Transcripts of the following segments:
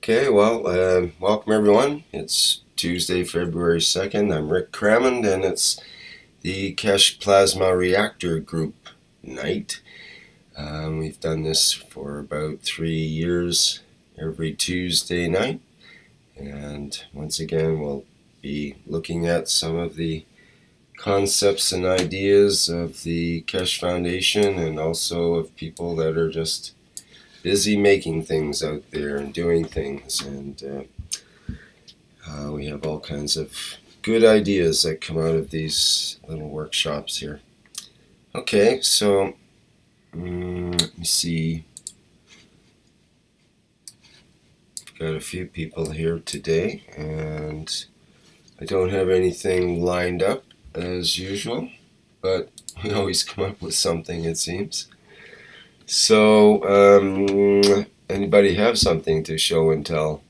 Okay, well, welcome everyone. It's Tuesday, February 2nd. I'm Rick Crammond, and it's the Keshe Plasma Reactor Group night. We've done this for about 3 years every Tuesday night, and once again, we'll be looking at some of the concepts and ideas of the Keshe Foundation and also of people that are just busy making things out there and doing things, and we have all kinds of good ideas that come out of these little workshops here. Okay, so let me see. Got a few people here today, and I don't have anything lined up as usual, but we always come up with something, it seems. So, anybody have something to show and tell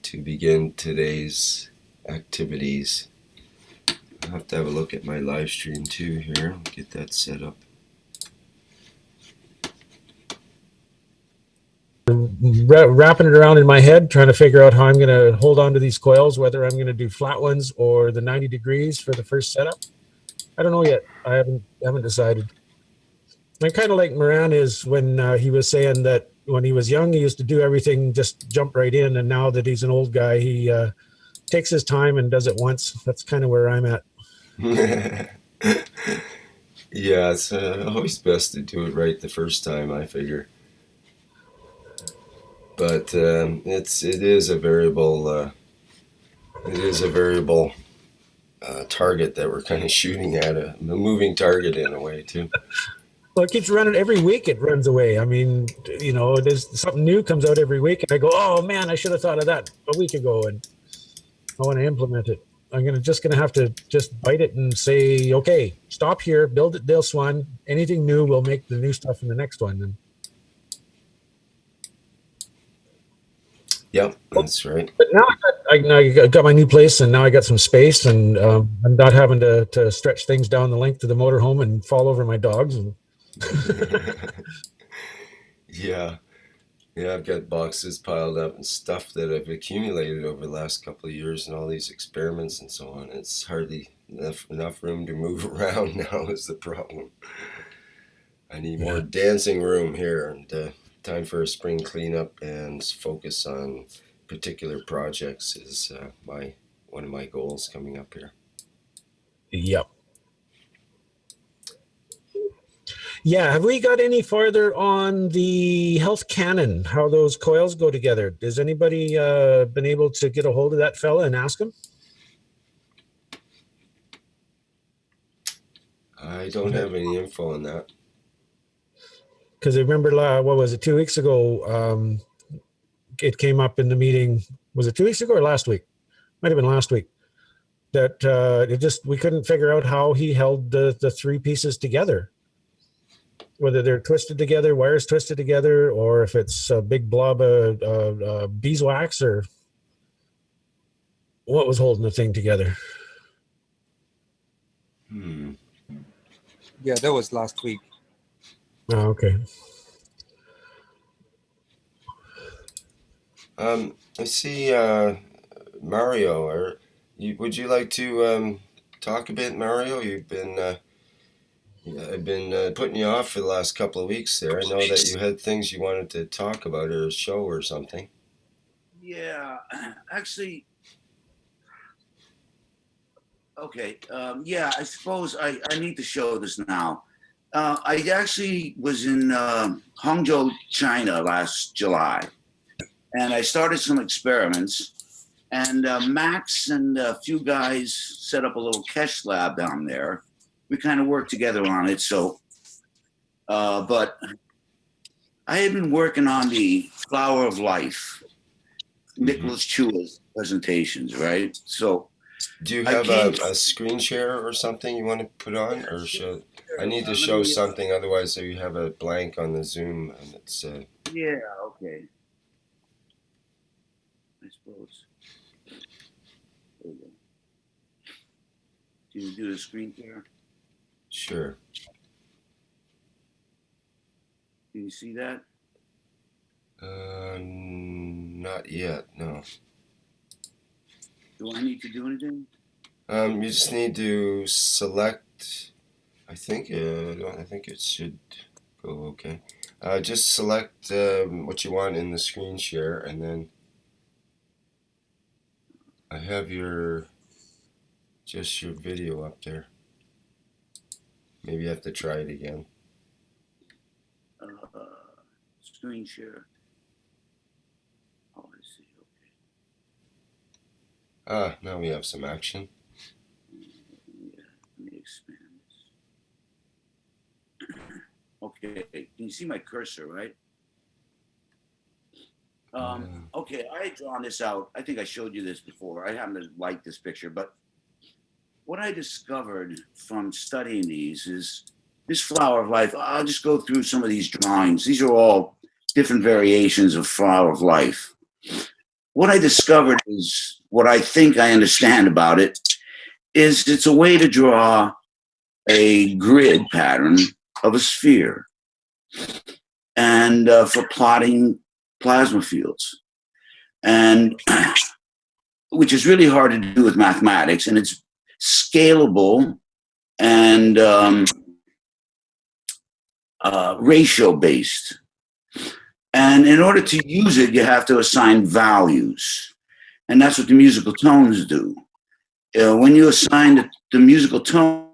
to begin today's activities? I'll have to have a look at my live stream too here, get that set up. Wrapping it around in my head, trying to figure out how I'm going to hold on to these coils, whether I'm going to do flat ones or the 90 degrees for the first setup. I don't know yet. I haven't decided. I kind of like Moran is when he was saying that when he was young, he used to do everything, just jump right in. And now that he's an old guy, he takes his time and does it once. That's kind of where I'm at. Yeah, it's always best to do it right the first time, I figure. But it is a variable target that we're kind of shooting at, a moving target in a way too. Well, it keeps running every week. It runs away. I mean, there's something new comes out every week, and I go, "Oh man, I should have thought of that a week ago," and I want to implement it. I'm gonna have to just bite it and say, "Okay, stop here, build it this one. Anything new, we'll make the new stuff in the next one." And Yep, that's right. but now I got my new place, and now I got some space, and I'm not having to stretch things down the length of the motorhome and fall over my dogs. And Yeah, yeah, I've got boxes piled up and stuff that I've accumulated over the last couple of years and all these experiments and so on. It's hardly enough room to move around now is the problem. I need more dancing room here, and time for a spring cleanup and focus on particular projects is one of my goals coming up here. yep. Yeah, have we got any farther on the health canon, how those coils go together? Has anybody been able to get a hold of that fella and ask him? I don't have any info on that. Because I remember, what was it, 2 weeks ago, it came up in the meeting. Was it 2 weeks ago or last week? Might have been last week. That we couldn't figure out how he held the three pieces together. Whether they're twisted together, wires twisted together, or if it's a big blob of beeswax, or what was holding the thing together. Yeah, that was last week. Oh, okay. I see Mario. Would you like to talk a bit, Mario? I've been putting you off for the last couple of weeks there. I know that you had things you wanted to talk about or show or something. Yeah, actually, okay. Yeah, I suppose I need to show this now. I actually was in Hangzhou, China last July, and I started some experiments. And Max and a few guys set up a little Keshe lab down there. We kind of worked together on it. So, but I had been working on the Flower of Life, Nicholas Chua's presentations, right? So, do you have a screen share or something you want to put on, or show? I need to show something, otherwise you have a blank on the Zoom, and it's. Yeah. Okay. I suppose. There we go. Can you do the screen share? Sure. Can you see that? Not yet, no. Do I need to do anything? You just need to select. I think it should go okay. Just select what you want in the screen share, and then I have your video up there. Maybe you have to try it again. Screen share. Oh, I see. Okay. Now we have some action. Yeah, let me expand this. Okay, can you see my cursor, right? Okay, I had drawn this out. I think I showed you this before. I happen to like this picture, but what I discovered from studying these is this flower of life. I'll just go through some of these drawings. These are all different variations of flower of life. What I discovered is what I think I understand about it is it's a way to draw a grid pattern of a sphere and for plotting plasma fields, and which is really hard to do with mathematics, and it's scalable and ratio based. And in order to use it, you have to assign values, and that's what the musical tones do. When you assign the musical tone,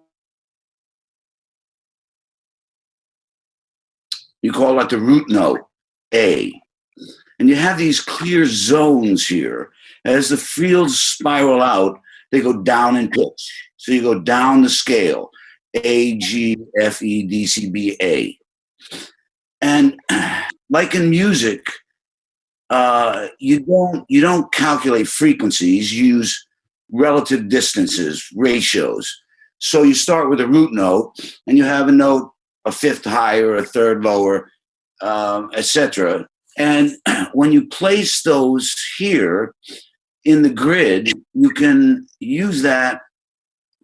you call it the root note A. And you have these clear zones here. As the fields spiral out, they go down in pitch. So you go down the scale, A, G, F, E, D, C, B, A. And like in music, you don't calculate frequencies. You use relative distances, ratios. So you start with a root note, and you have a note a fifth higher, a third lower, etc. And when you place those here in the grid, you can use that.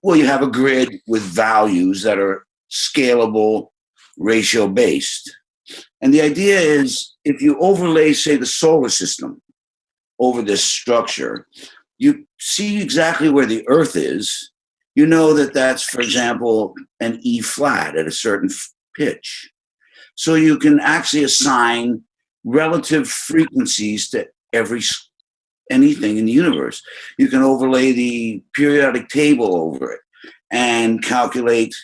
Well, you have a grid with values that are scalable, ratio based. And the idea is if you overlay, say, the solar system over this structure, you see exactly where the Earth is. You know that that's, for example, an E flat at a certain pitch. So you can actually assign relative frequencies to anything in the universe. You can overlay the periodic table over it and calculate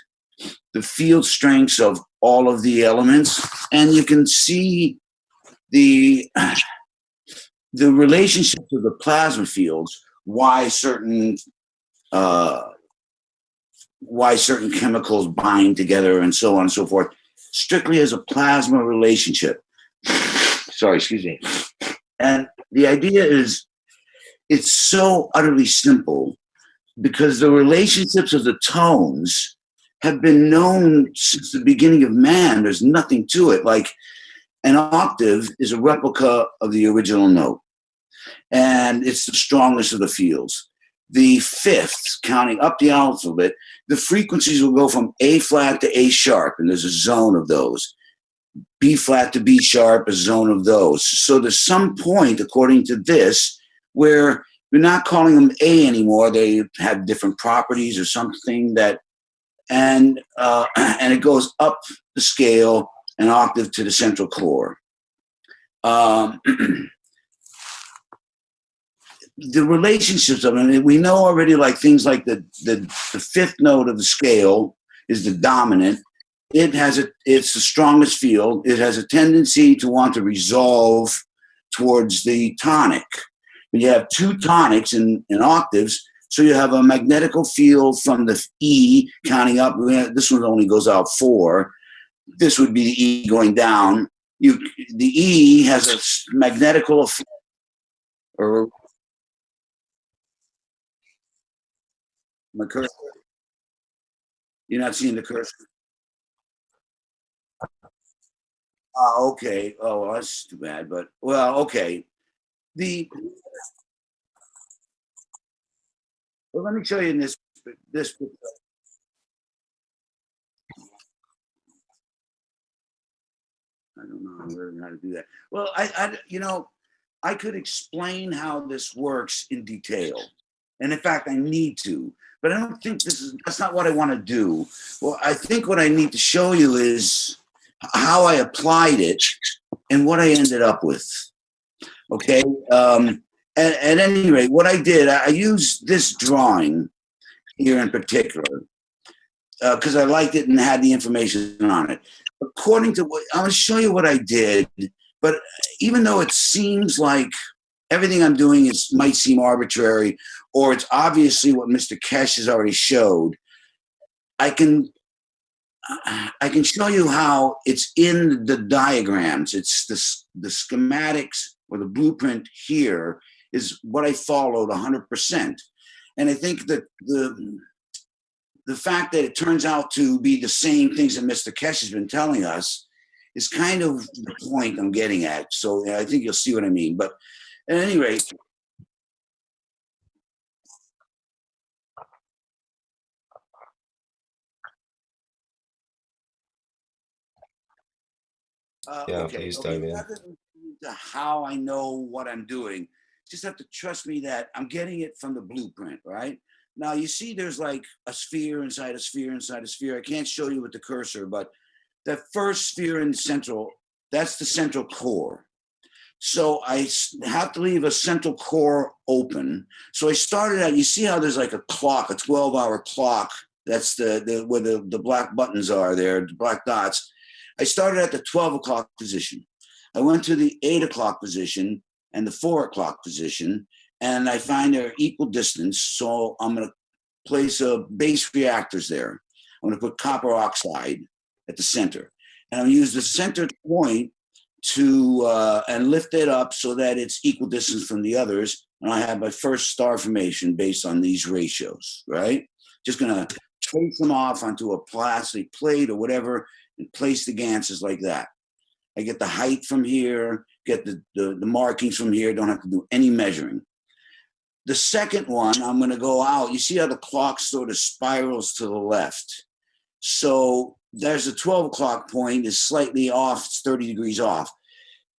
the field strengths of all of the elements, and you can see the relationships of the plasma fields, why certain chemicals bind together, and so on and so forth, strictly as a plasma relationship. Sorry, excuse me. And the idea is it's so utterly simple because the relationships of the tones have been known since the beginning of man. There's nothing to it. Like an octave is a replica of the original note, and it's the strongest of the fields. The fifths, counting up the alphabet, the frequencies will go from A flat to A sharp, and there's a zone of those. B flat to B sharp, a zone of those. So there's some point, according to this, where you're not calling them A anymore. They have different properties or something that, and it goes up the scale an octave to the central core. The relationships of it, we know already, like things like the fifth note of the scale is the dominant. It's the strongest field. It has a tendency to want to resolve towards the tonic. When you have two tonics in octaves, so you have a magnetical field from the E counting up. This one only goes out 4. This would be the E going down. The E has a magnetical effect, or my cursor. You're not seeing the cursor. Okay. Oh, well, that's too bad. But well, okay. Let me show you in this. I don't know how to do that. Well, I could explain how this works in detail. And in fact, I need to, but I don't think that's not what I want to do. Well, I think what I need to show you is how I applied it and what I ended up with. Okay. At any rate, what I did, I used this drawing here in particular because I liked it and had the information on it. According to what I'm going to show you what I did, but even though it seems like everything I'm doing might seem arbitrary, or it's obviously what Mr. Keshe has already showed, I can show you how it's in the diagrams. It's the schematics or the blueprint here is what I followed 100%. And I think that the fact that it turns out to be the same things that Mr. Keshe has been telling us is kind of the point I'm getting at. So I think you'll see what I mean. But at any rate, Yeah, okay, please okay. dive in. Rather than how I know what I'm doing, just have to trust me that I'm getting it from the blueprint, right? Now you see there's like a sphere inside a sphere inside a sphere. I can't show you with the cursor, but that first sphere in the central, that's the central core. So I have to leave a central core open. So I started out, you see how there's like a clock, a 12-hour clock. That's where the black buttons are there, the black dots. I started at the 12 o'clock position. I went to the 8 o'clock position and the 4 o'clock position, and I find they're equal distance. So I'm going to place base reactors there. I'm going to put copper oxide at the center. And I'm going to use the center point to and lift it up so that it's equal distance from the others. And I have my first star formation based on these ratios, right? Just going to trace them off onto a plastic plate or whatever and place the ganses like that. I get the height from here, get the markings from here, don't have to do any measuring. The second one, I'm going to go out. You see how the clock sort of spirals to the left. So there's a 12 o'clock point is slightly off, it's 30 degrees off.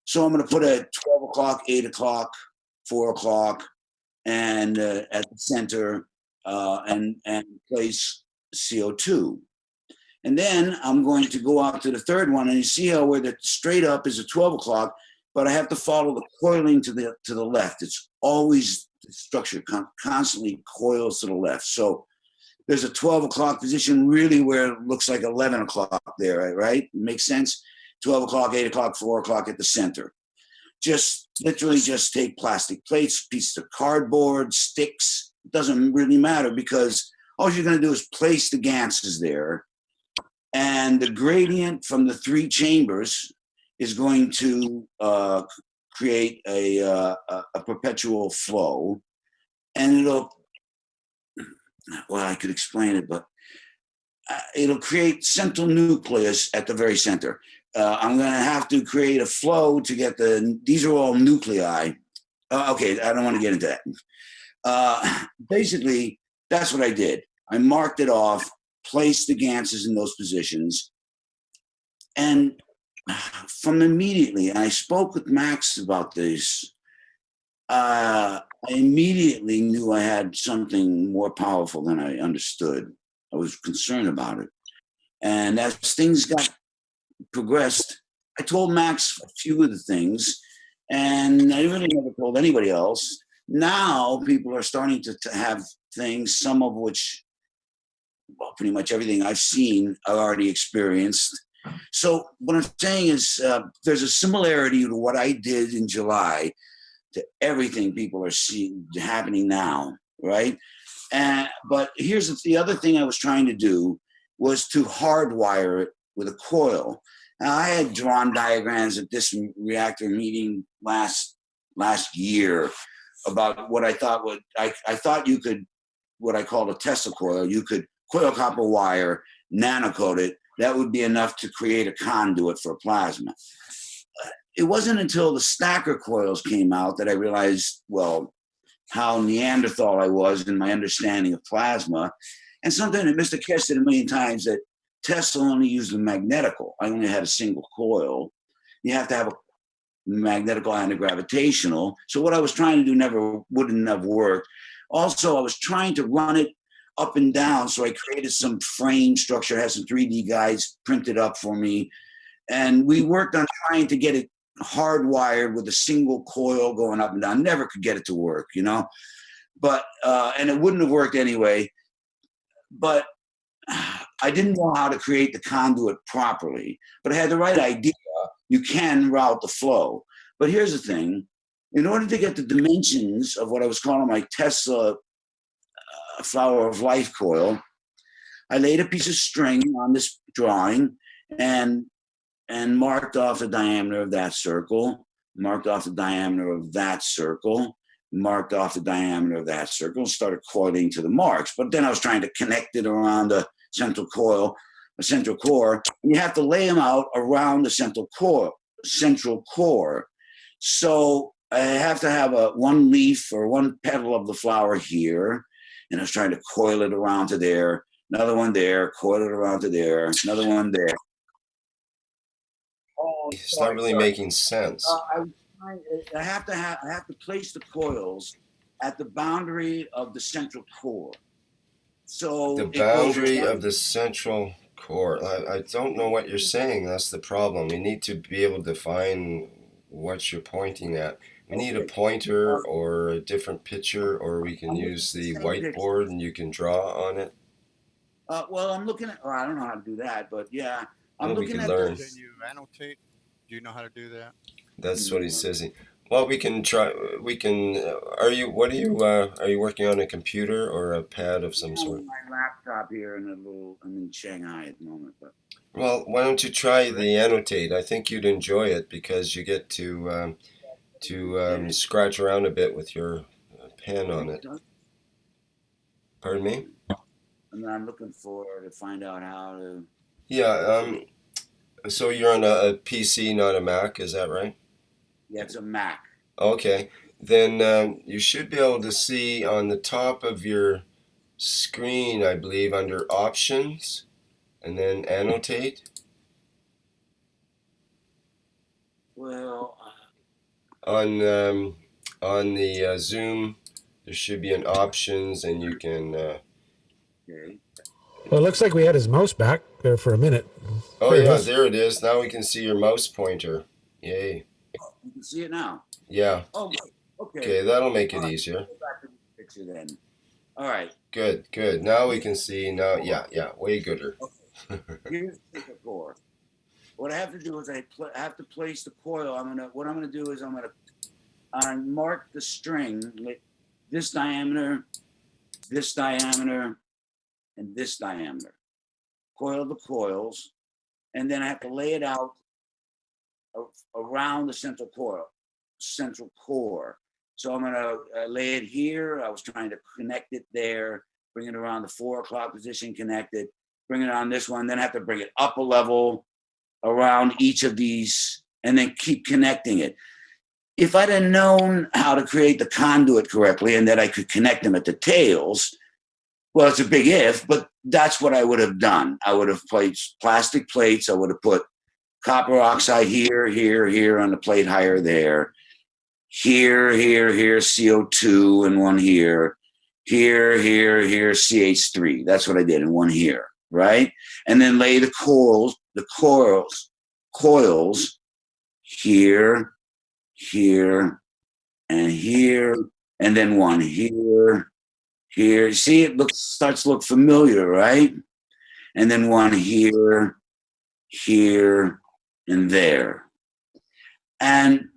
So I'm going to put a 12 o'clock, 8 o'clock, 4 o'clock, and at the center and place CO2. And then I'm going to go out to the third one, and you see how where the straight up is a 12 o'clock, but I have to follow the coiling to the left. It's always the structure constantly coils to the left. So there's a 12 o'clock position really where it looks like 11 o'clock there, right? Makes sense? 12 o'clock, 8 o'clock, 4 o'clock at the center. Just literally just take plastic plates, pieces of cardboard, sticks. It doesn't really matter because all you're going to do is place the ganses there. And the gradient from the three chambers is going to create a perpetual flow. And it'll, well, I could explain it, but it'll create central nucleus at the very center. I'm going to have to create a flow to get these are all nuclei. Okay, I don't want to get into that. Basically, that's what I did. I marked it off, placed the ganses in those positions, and from immediately, and I spoke with Max about this, I immediately knew I had something more powerful than I understood. I was concerned about it. And as things got progressed, I told Max a few of the things, and I really never told anybody else. Now people are starting to have things, some of which, well, pretty much everything I've seen, I've already experienced. So what I'm saying is there's a similarity to what I did in July to everything people are seeing happening now, right? But here's the other thing I was trying to do was to hardwire it with a coil. Now, I had drawn diagrams at this reactor meeting last year about what I thought I thought you could, what I called a Tesla coil, you could coil copper wire, nanocoat it. That would be enough to create a conduit for a plasma. It wasn't until the stacker coils came out that I realized, well, how Neanderthal I was in my understanding of plasma. And something that Mr. Keshe said a million times, that Tesla only used the magnetical. I only had a single coil. You have to have magnetical and gravitational. So what I was trying to do wouldn't have worked. Also, I was trying to run it up and down, so I created some frame structure, had some 3D guides printed up for me, and we worked on trying to get it hardwired with a single coil going up and down. Never could get it to work, you know. But and it wouldn't have worked anyway. But I didn't know how to create the conduit properly. But I had the right idea. You can route the flow. But here's the thing: in order to get the dimensions of what I was calling my Tesla flower of life coil, I laid a piece of string on this drawing and marked off the diameter of that circle, marked off the diameter of that circle, marked off the diameter of that circle, and started coiling to the marks. But then I was trying to connect it around the central coil, the central core, and you have to lay them out around the central core. So I have to have one leaf or one petal of the flower here, and I was trying to coil it around to there, another one there, coil it around to there, another one there. Oh, It's not really making sense. I have to place the coils at the boundary of the central core. So the boundary of the central core. I don't know what you're saying. That's the problem. We need to be able to define what you're pointing at. We need a pointer or a different picture, or we can use the whiteboard and you can draw on it. Well, I'm looking at. I don't know how to do that, but yeah, I'm looking at. Learn. Can you annotate? Do you know how to do that? That's what he says. Well, we can try. We can. Are you? What are you? Are you working on a computer or a pad of some sort? My laptop here and I'm in Shanghai at the moment, but. Well, why don't you try the annotate? I think you'd enjoy it because you get to scratch around a bit with your pen on it. Pardon me? And I'm looking to find out how to. Yeah. So you're on a PC, not a Mac, is that right? Yeah, it's a Mac. Okay. Then you should be able to see on the top of your screen, I believe, under Options, and then Annotate. Well. On the Zoom, there should be an Options, and you can. Okay. Well, it looks like we had his mouse back there for a minute. Oh yeah, there it is. Now we can see your mouse pointer. Yay. You can see it now. Yeah. Oh, okay. Okay, that'll make it easier. Go back to the picture then. All right. Good. Now we can see. Now, yeah, way gooder. Okay. Here's the core. What I have to do is I have to place the coil. What I'm gonna do is I'm gonna mark the string with this diameter, and this diameter. Coil the coils, and then I have to lay it out around the central core. So I'm gonna lay it here. I was trying to connect it there, bring it around the 4 o'clock position, connect it, bring it on this one, then I have to bring it up a level around each of these, and then keep connecting it. If I'd have known how to create the conduit correctly and that I could connect them at the tails, well, it's a big if, but that's what I would have done. I would have placed plastic plates. I would have put copper oxide here on the plate higher there. Here, CO2 and one here. Here, CH3. That's what I did, and one here, right? And then lay the coils here, and here, and then one here. See, it starts to look familiar, right? And then one here, and there. And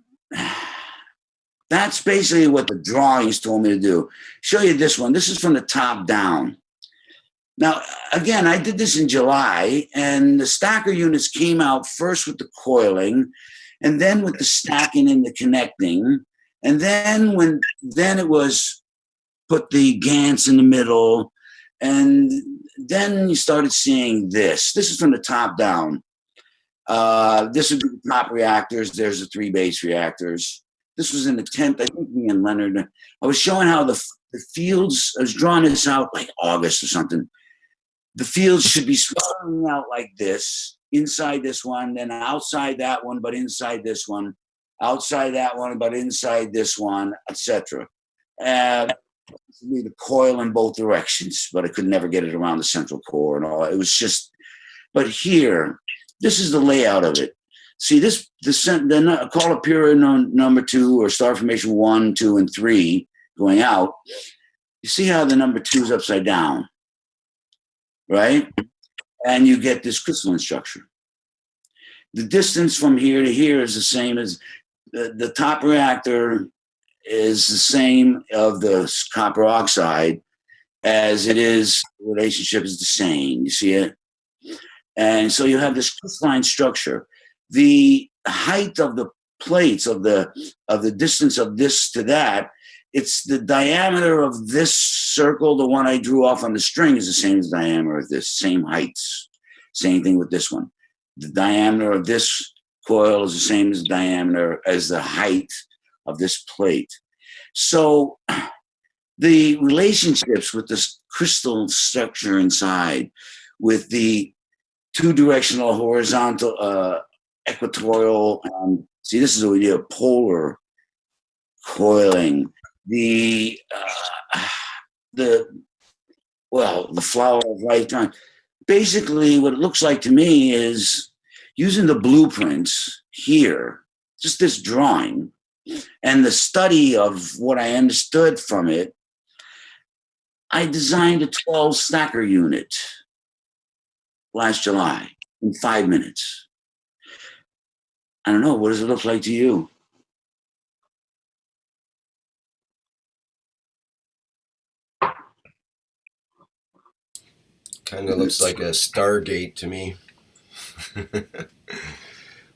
that's basically what the drawings told me to do. Show you this one. This is from the top down. Now, again, I did this in July, and the stacker units came out first with the coiling, and then with the stacking and the connecting, and then it was put the GANs in the middle, and then you started seeing this. This is from the top down. This would be the top reactors. There's the 3 base reactors. This was an attempt, I think me and Leonard, I was showing how the fields, I was drawing this out like August or something. The fields should be swirling out like this, inside this one, then outside that one, but inside this one. outside that one, but inside this one, etc. And the coil in both directions, but I could never get it around the central core and all. It was just, but here, this is the layout of it. See this, the call period number 2 or star formation 1, 2, and 3 going out. You see how the number 2 is upside down, right? And you get this crystalline structure. The distance from here to here is the same as the top reactor is the same of the copper oxide as it is, the relationship is the same. You see it? And so you have this crystalline structure. The height of the plates of the distance of this to that, it's the diameter of this circle, the one I drew off on the string, is the same as the diameter of this, same heights. Same thing with this one. The diameter of this coil is the same as the diameter as the height of this plate. So the relationships with this crystal structure inside, with the two-directional horizontal equatorial, see, this is what we do, polar coiling. The flower of life drawing. Basically, what it looks like to me is using the blueprints here, just this drawing, and the study of what I understood from it. I designed a 12 stacker unit last July in 5 minutes. I don't know, what does it look like to you? Kind of looks like a Stargate to me.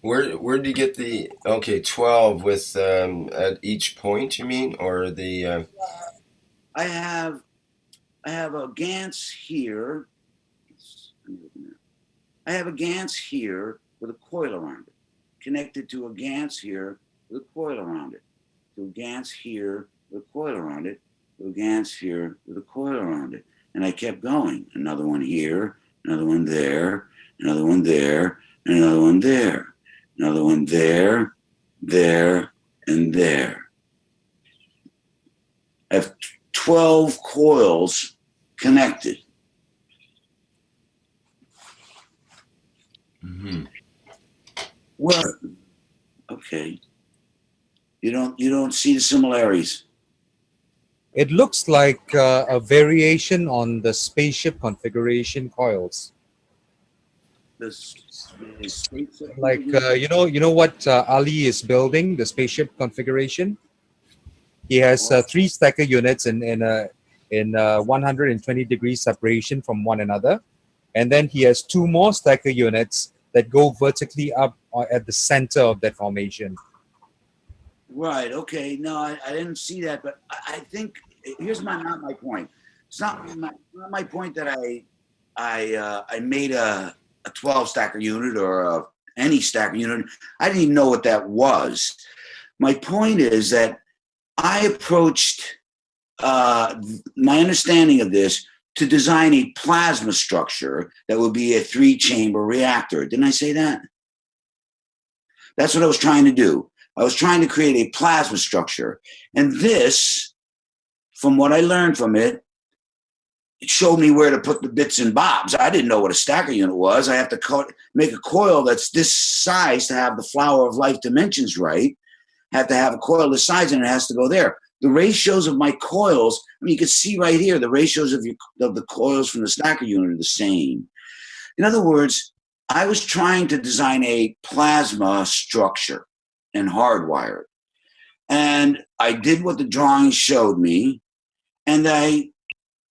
Where did you get the 12 with at each point, you mean, or the I have a Gantz here. I have a Gantz here with a coil around it, connected to a Gantz here with a coil around it, to a Gantz here with a coil around it, to a Gantz here with a coil around it. And I kept going. Another one here, another one there, another one there, and another one there. Another one there, there, and there. I have 12 coils connected. Mm-hmm. Well, okay. You don't see the similarities. It looks like a variation on the spaceship configuration coils. Like you know what Ali is building, the spaceship configuration. He has 3 stacker units in 120 degrees separation from one another, and then he has 2 more stacker units that go vertically up at the center of that formation. Right. Okay. No, I didn't see that, but I think here's not my point. It's not my point that I made a 12 stacker unit or any stacker unit. I didn't even know what that was. My point is that I approached my understanding of this to design a plasma structure that would be a 3-chamber reactor. Didn't I say that? That's what I was trying to do. I was trying to create a plasma structure. And this, from what I learned from it, it showed me where to put the bits and bobs. I didn't know what a stacker unit was. I have to make a coil that's this size to have the flower of life dimensions right. I have to have a coil this size, and it has to go there. The ratios of my coils, I mean, you can see right here, the ratios of the coils from the stacker unit are the same. In other words, I was trying to design a plasma structure and hardwired. And I did what the drawing showed me, and I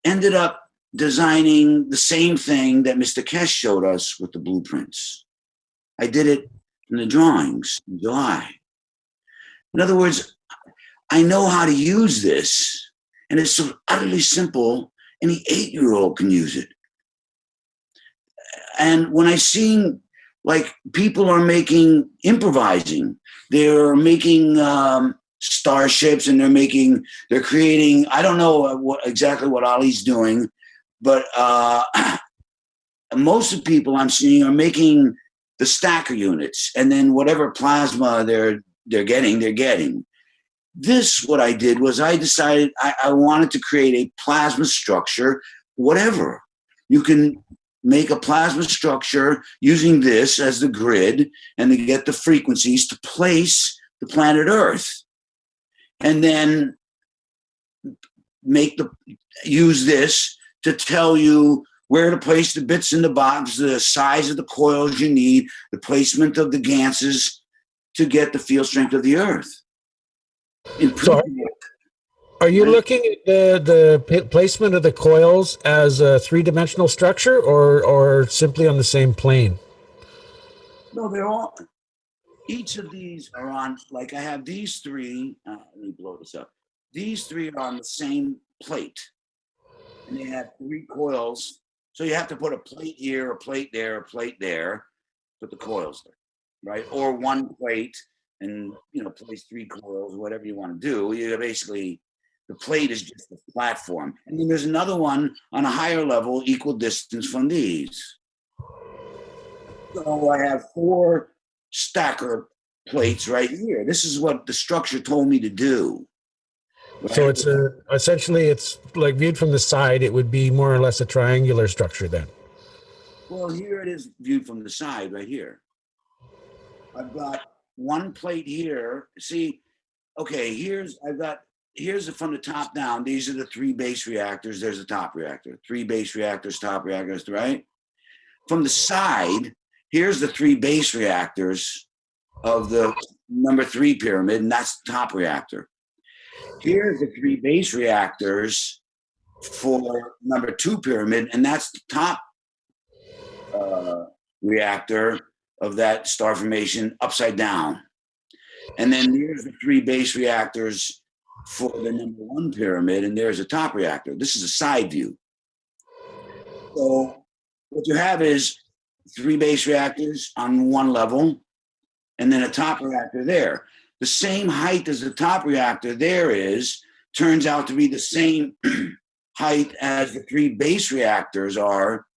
ended up designing the same thing that Mr. Keshe showed us with the blueprints. I did it in the drawings in July. In other words, I know how to use this, and it's so utterly simple, any 8-year-old can use it. And when I see, like, people are improvising, they're making starships, and they're creating, I don't know exactly what Ali's doing, but most of the people I'm seeing are making the stacker units, and then whatever plasma they're they're getting. This, what I did was I decided I wanted to create a plasma structure, whatever. You can make a plasma structure using this as the grid and to get the frequencies to place the planet Earth. And then use this to tell you where to place the bits in the box, the size of the coils you need, the placement of the ganses to get the field strength of the Earth. So are you looking at the placement of the coils as a three-dimensional structure or simply on the same plane? No, they're all, each of these are on, like I have these three, let me blow this up. These three are on the same plate and they have 3 coils. So you have to put a plate here, a plate there, a plate there, put the coils there, right? Or one plate and, place 3 coils, whatever you want to do. You basically, the plate is just the platform. And then there's another one on a higher level, equal distance from these. So I have 4 stacker plates right here. This is what the structure told me to do. Right? So it's essentially it's like viewed from the side, it would be more or less a triangular structure then. Well, here it is viewed from the side right here. I've got one plate here. See, okay, here's from the top down. These are the 3 base reactors. There's a top reactor. 3 base reactors, top reactors, right? From the side, here's the 3 base reactors of the number 3 pyramid, and that's the top reactor. Here's the 3 base reactors for number 2 pyramid, and that's the top reactor of that star formation upside down. And then here's the 3 base reactors for the number 1 pyramid, and there's a top reactor. This is a side view. So what you have is 3 base reactors on one level, and then a top reactor there. The same height as the top reactor there turns out to be the same height as the 3 base reactors are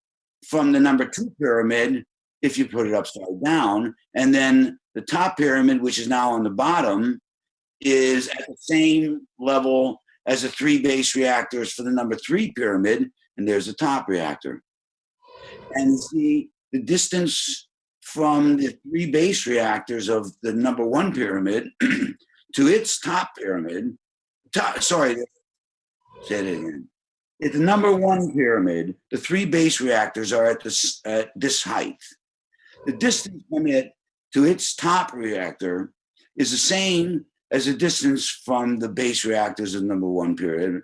from the number 2 pyramid if you put it upside down. And then the top pyramid, which is now on the bottom, is at the same level as the 3 base reactors for the number 3 pyramid, and there's the top reactor. And see, the distance from the 3 base reactors of the number 1 pyramid to its top pyramid, say it again. At the number 1 pyramid, the 3 base reactors are at this height. The distance from it to its top reactor is the same as the distance from the base reactors of number 1 pyramid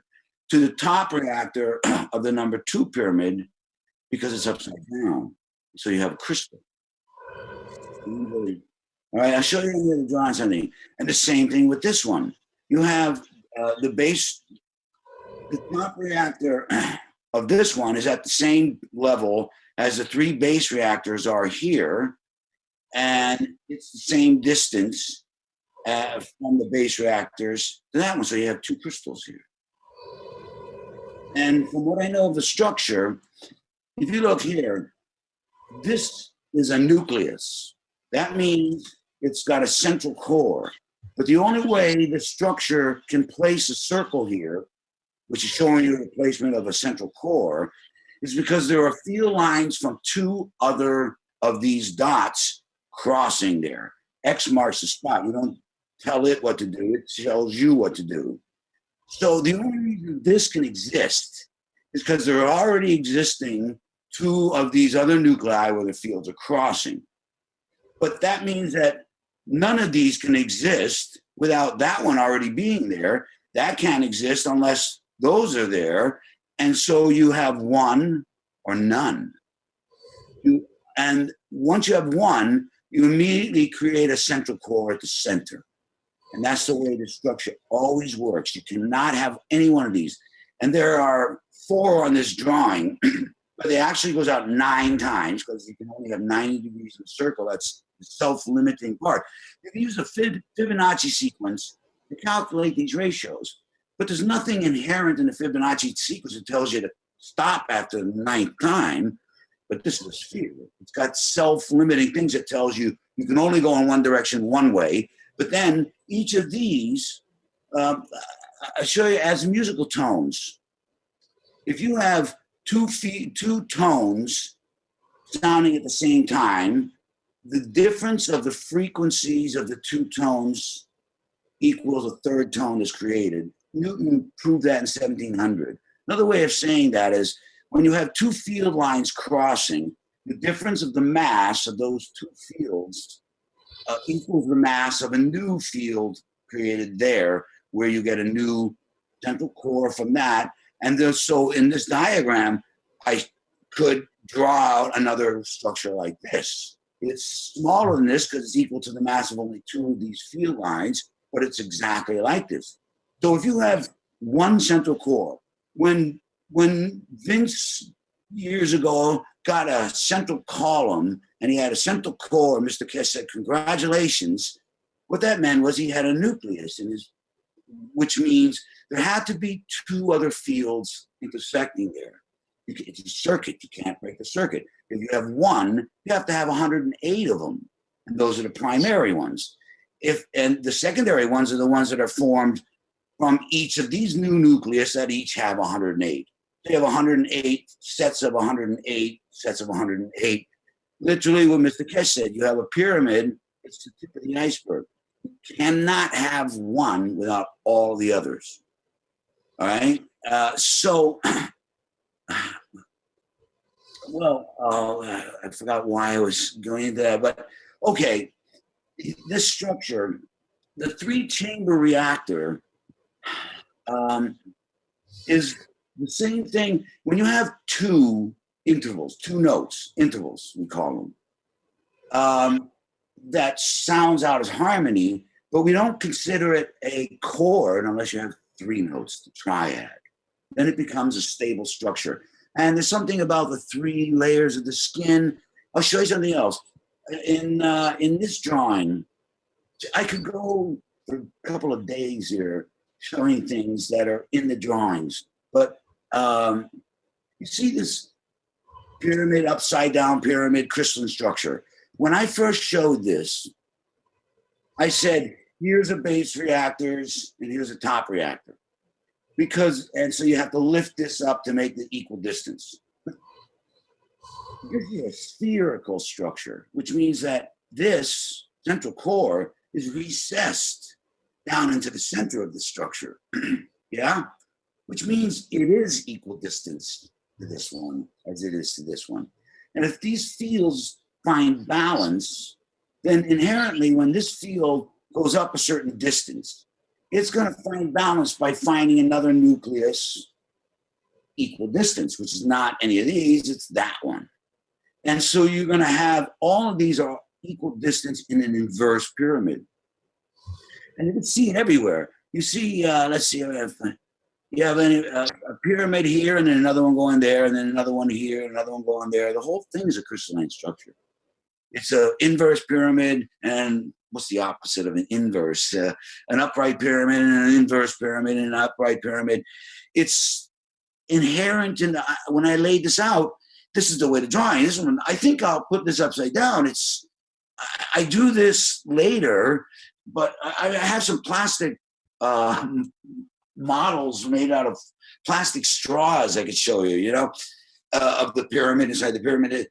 to the top reactor of the number 2 pyramid, because it's upside down. So you have a crystal. All right, I'll show you in the drawing something. And the same thing with this one. You have the top reactor of this one is at the same level as the 3 base reactors are here. And it's the same distance from the base reactors to that one. So you have 2 crystals here. And from what I know of the structure, if you look here, this is a nucleus. That means it's got a central core. But the only way the structure can place a circle here, which is showing you the placement of a central core, is because there are field lines from 2 other of these dots crossing there. X marks the spot. You don't tell it what to do. It tells you what to do. So the only reason this can exist is because there are already existing 2 of these other nuclei where the fields are crossing. But that means that none of these can exist without that one already being there. That can't exist unless those are there. And so you have one or none. And once you have one, you immediately create a central core at the center. And that's the way the structure always works. You cannot have any one of these. And there are 4 on this drawing, but it actually goes out 9 times because you can only have 90 degrees in a circle. That's the self-limiting part. You can use a Fibonacci sequence to calculate these ratios, but there's nothing inherent in the Fibonacci sequence that tells you to stop after the 9th time. But this is a sphere. It's got self-limiting things that tells you you can only go in one direction one way, But then each of these, I show you as musical tones. If you have two tones sounding at the same time, the difference of the frequencies of the two tones equals a third tone is created. Newton proved that in 1700. Another way of saying that is when you have two field lines crossing, the difference of the mass of those two fields equals the mass of a new field created there, where you get a new central core from that. And so in this diagram, I could draw out another structure like this. It's smaller than this because it's equal to the mass of only two of these field lines, but it's exactly like this. So if you have one central core, when Vince years ago got a central column and he had a central core, Mr. Keshe said, "Congratulations." What that meant was he had a nucleus in his, which means there had to be two other fields intersecting there. It's a circuit. You can't break the circuit. If you have one, you have to have 108 of them, and those are the primary ones. And the secondary ones are the ones that are formed from each of these new nucleus that each have 108. So you have 108 sets of 108 sets of 108. Literally, what Mr. Keshe said, you have a pyramid. It's the tip of the iceberg. You cannot have one without all the others. All right. I forgot why I was going into that, but okay, this structure, the 3-chamber reactor, is the same thing. When you have two intervals, two notes, intervals, we call them, that sounds out as harmony, but we don't consider it a chord unless you have 3 notes, the triad. Then it becomes a stable structure. And there's something about the 3 layers of the skin. I'll show you something else. In this drawing, I could go for a couple of days here showing things that are in the drawings. But you see this pyramid, upside down pyramid, crystalline structure. When I first showed this, I said, here's a base reactors and here's a top reactor. And so you have to lift this up to make the equal distance. This is a spherical structure, which means that this central core is recessed down into the center of the structure. Yeah? Which means it is equal distance to this one as it is to this one. And if these fields find balance, then inherently when this field goes up a certain distance, it's going to find balance by finding another nucleus equal distance, which is not any of these, it's that one. And so you're going to have all of these are equal distance in an inverse pyramid. And you can see it everywhere. You see, let's see, you have a pyramid here and then another one going there and then another one here, another one going there. The whole thing is a crystalline structure. It's an inverse pyramid, and what's the opposite of an inverse? An upright pyramid and an inverse pyramid and an upright pyramid. It's inherent in when I laid this out, this is the way to drawing. This one, I think I'll put this upside down. I do this later, but I have some plastic models made out of plastic straws I could show you, of the pyramid inside the pyramid.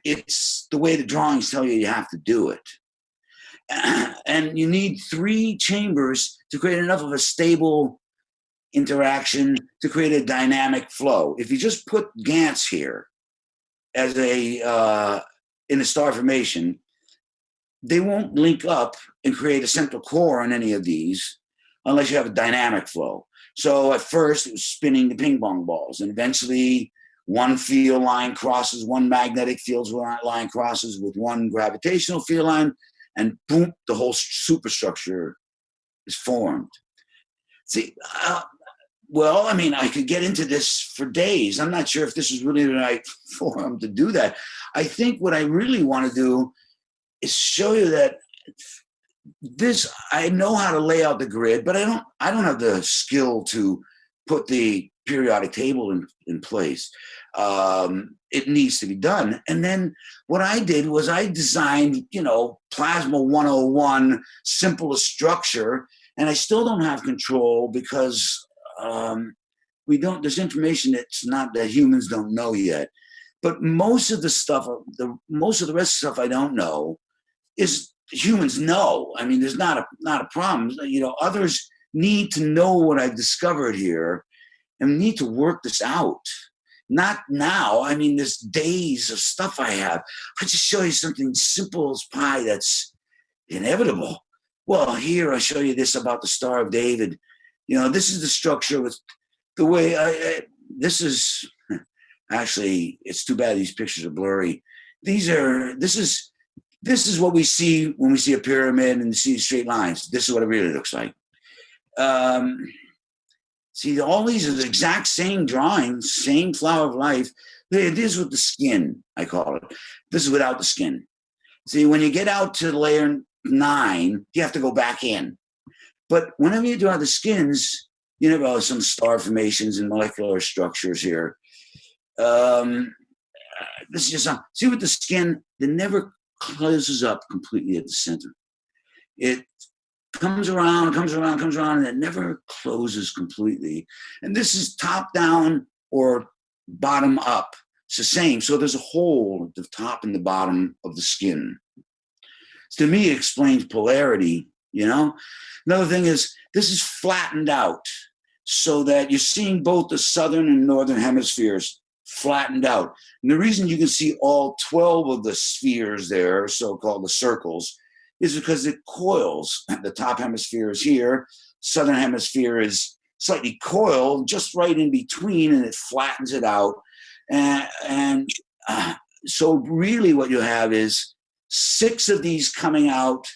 It's the way the drawings tell you have to do it. And you need 3 chambers to create enough of a stable interaction to create a dynamic flow. If you just put Gantz here as in a star formation, they won't link up and create a central core on any of these unless you have a dynamic flow. So at first it was spinning the ping pong balls, and eventually one field line crosses, one magnetic field line crosses with one gravitational field line, and boom, the whole superstructure is formed. See, well, I mean, I could get into this for days. I'm not sure if this is really the right forum to do that. I think what I really want to do is show you that I know how to lay out the grid, but I don't have the skill to put the periodic table in place. It needs to be done. And then what I did was I designed, Plasma 101, simplest structure, and I still don't have control because there's information that humans don't know yet. But most of the stuff, most of the rest of the stuff I don't know is humans know. I mean, there's not a problem. Others need to know what I've discovered here and need to work this out. Not now. I mean, there's days of stuff I have. I just show you something simple as pie that's inevitable. Well, here I show you this about the Star of David. This is the structure with the way this is actually, it's too bad these pictures are blurry. This is what we see when we see a pyramid and see straight lines. This is what it really looks like. See, all these are the exact same drawings, same flower of life. It is with the skin, I call it. This is without the skin. See, when you get out to layer 9, you have to go back in. But whenever you draw the skins, some star formations and molecular structures here. This is just see with the skin, it never closes up completely at the center. It comes around, and it never closes completely. And this is top down or bottom up. It's the same. So there's a hole at the top and the bottom of the skin. To me, it explains polarity, Another thing is this is flattened out so that you're seeing both the southern and northern hemispheres flattened out. And the reason you can see all 12 of the spheres there, so-called the circles, is because it coils. The top hemisphere is here. Southern hemisphere is slightly coiled, just right in between, and it flattens it out. And so really what you have is 6 of these coming out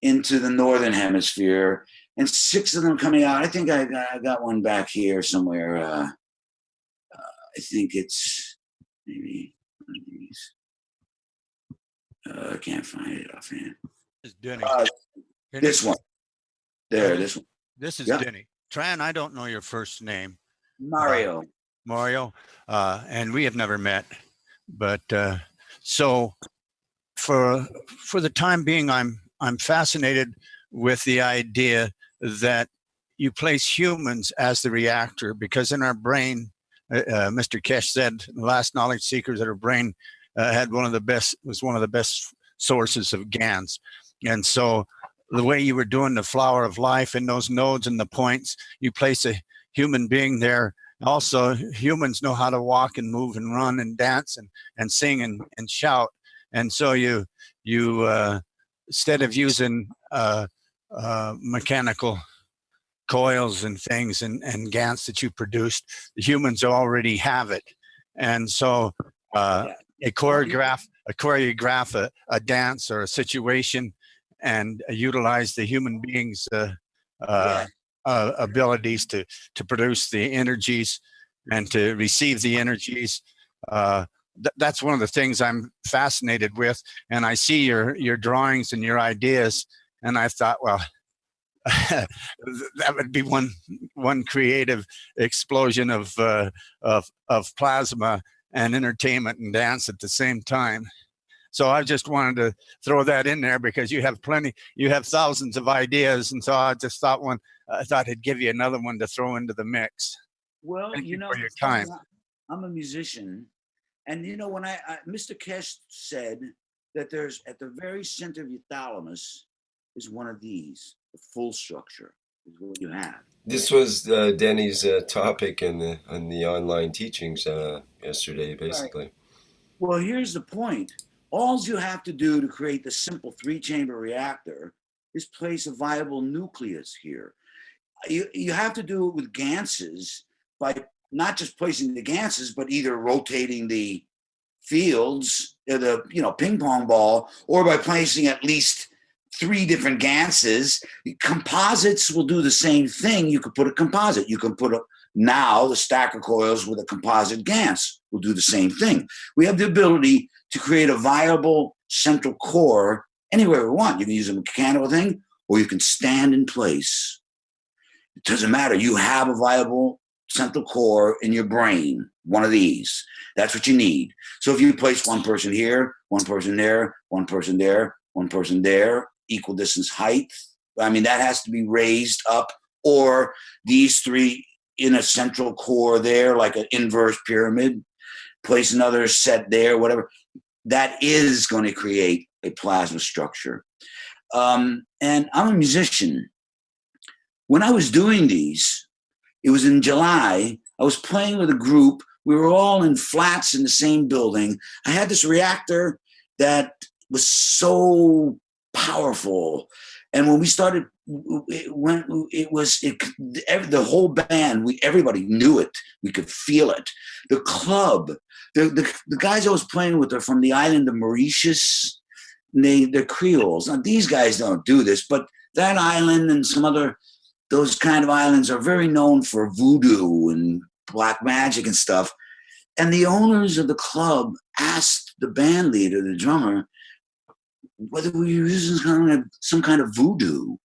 into the northern hemisphere, and 6 of them coming out. I think I got one back here somewhere. I think it's maybe one of these. I can't find it offhand. This is Denny. This one. There, this one. This is Yeah. Denny. Tran, I don't know your first name. Mario. Mario, and we have never met. But so for the time being, I'm fascinated with the idea that you place humans as the reactor, because in our brain, Mr. Keshe said, the last knowledge seekers that our brain was one of the best sources of GANs. And so the way you were doing the flower of life in those nodes and the points, you place a human being there. Also, humans know how to walk and move and run and dance and sing and shout. And so you instead of using mechanical coils and things and GANs that you produced, the humans already have it. And so choreograph a dance or a situation and utilize the human being's abilities to produce the energies and to receive the energies. That's one of the things I'm fascinated with. And I see your drawings and your ideas, and I thought, well, that would be one creative explosion of plasma and entertainment and dance at the same time. So I just wanted to throw that in there because you have thousands of ideas, and so I just thought I thought I'd give you another one to throw into the mix. Well, Thank you for your time. I'm a musician, and when Mr. Keshe said that there's at the very center of your thalamus is one of these. The full structure is what you have. This was Denny's topic on the online teachings yesterday, basically. Right. Well, here's the point. All you have to do to create the simple 3-chamber reactor is place a viable nucleus here. You have to do it with ganses by not just placing the ganses, but either rotating the fields, the ping pong ball, or by placing at least 3 different ganses. Composites will do the same thing. You could put a composite. You can put now the stacker coils with a composite GANs will do the same thing. We have the ability to create a viable central core anywhere we want. You can use a mechanical thing, or you can stand in place. It doesn't matter. You have a viable central core in your brain, one of these. That's what you need. So if you place one person here, one person there, one person there, one person there, equal distance height, I mean, that has to be raised up, or these three in a central core there, like an inverse pyramid, place another set there, whatever. That is going to create a plasma structure. And I'm a musician. When I was doing these, it was in July. I was playing with a group. We were all in flats in the same building. I had this reactor that was so powerful. And when we started, the whole band, everybody knew it. We could feel it. The club, the guys I was playing with are from the island of Mauritius. They're Creoles. Now, these guys don't do this, but that island and some other, those kind of islands are very known for voodoo and black magic and stuff. And the owners of the club asked the band leader, the drummer, whether we were using some kind of voodoo.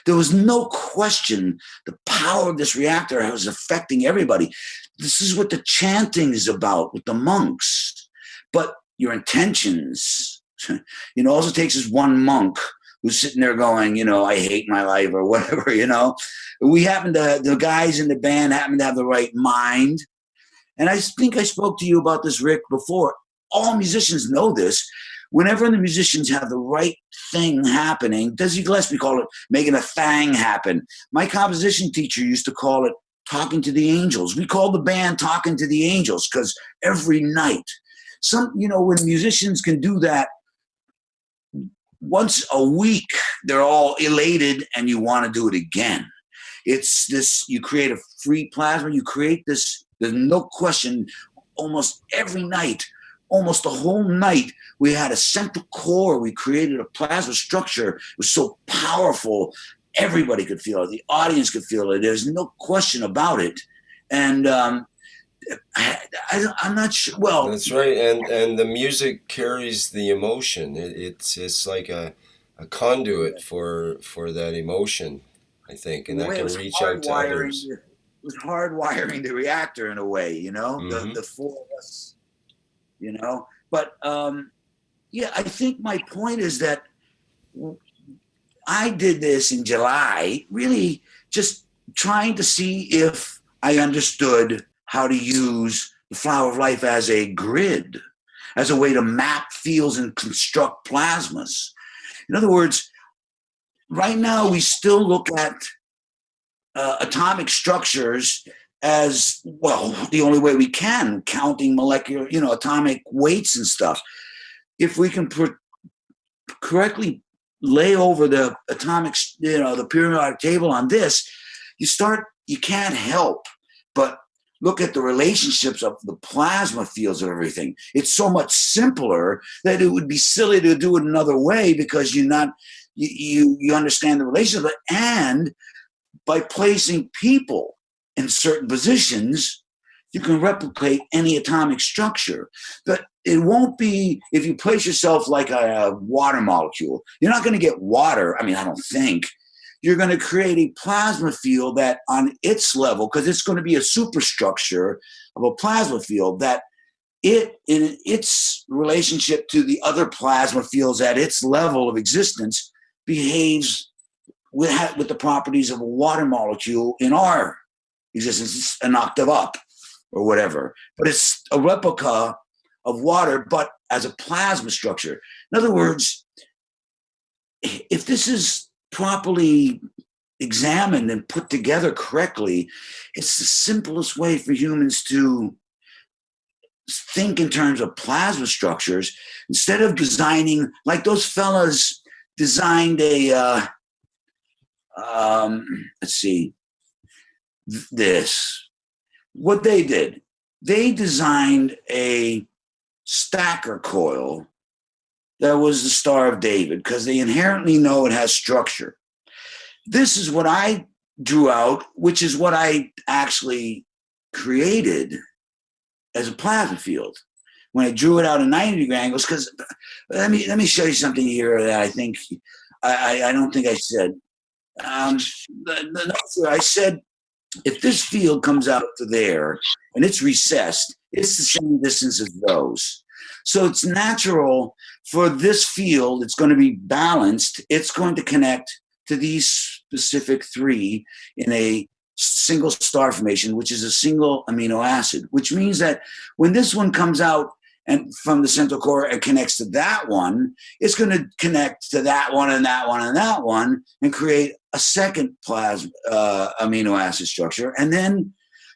There was no question the power of this reactor was affecting everybody. This is what the chanting is about with the monks. But your intentions, all it takes is one monk who's sitting there going, I hate my life or whatever, the guys in the band happen to have the right mind. And I think I spoke to you about this, Rick, before. All musicians know this. Whenever the musicians have the right thing happening, Dizzy Gillespie called it making a thing happen. My composition teacher used to call it talking to the angels. We called the band talking to the angels because every night, when musicians can do that once a week, they're all elated and you want to do it again. It's this, you create a free plasma, you create this, there's no question, almost every night, almost the whole night, we had a central core. We created a plasma structure. It was so powerful. Everybody could feel it. The audience could feel it. There's no question about it. And I'm not sure. Well, that's right. And the music carries the emotion. It's like a conduit for that emotion, I think, and that can reach out to others. It was hardwiring the reactor in a way, Mm-hmm. the four of us, But I think my point is that I did this in July, really just trying to see if I understood how to use the flower of life as a grid, as a way to map fields and construct plasmas. In other words, right now we still look at atomic structures as, well, the only way we can, counting molecular, atomic weights and stuff. If we can correctly lay over the atomic, the periodic table on this, you can't help but look at the relationships of the plasma fields of everything. It's so much simpler that it would be silly to do it another way because you understand the relationship. And by placing people in certain positions, you can replicate any atomic structure. But it won't be, if you place yourself like a water molecule, you're not going to get water. I mean, I don't think. You're going to create a plasma field that on its level, because it's going to be a superstructure of a plasma field, that it, in its relationship to the other plasma fields at its level of existence, behaves with the properties of a water molecule in our existence. It's an octave up or whatever. But it's a replica of water, but as a plasma structure. In other words, if this is properly examined and put together correctly, it's the simplest way for humans to think in terms of plasma structures instead of designing, like those fellas designed a, let's see, this. What they did, they designed a stacker coil that was the Star of David because they inherently know it has structure. This is what I drew out, which is what I actually created as a plasma field when I drew it out in 90-degree angles. Because let me show you something here that I think I don't think I said. I said if this field comes out to there and it's recessed, it's the same distance as those. So it's natural for this field, it's going to be balanced. It's going to connect to these specific three in a single star formation, which is a single amino acid, which means that when this one comes out and from the central core and connects to that one, it's going to connect to that one and that one and that one and create a second plasma amino acid structure. And then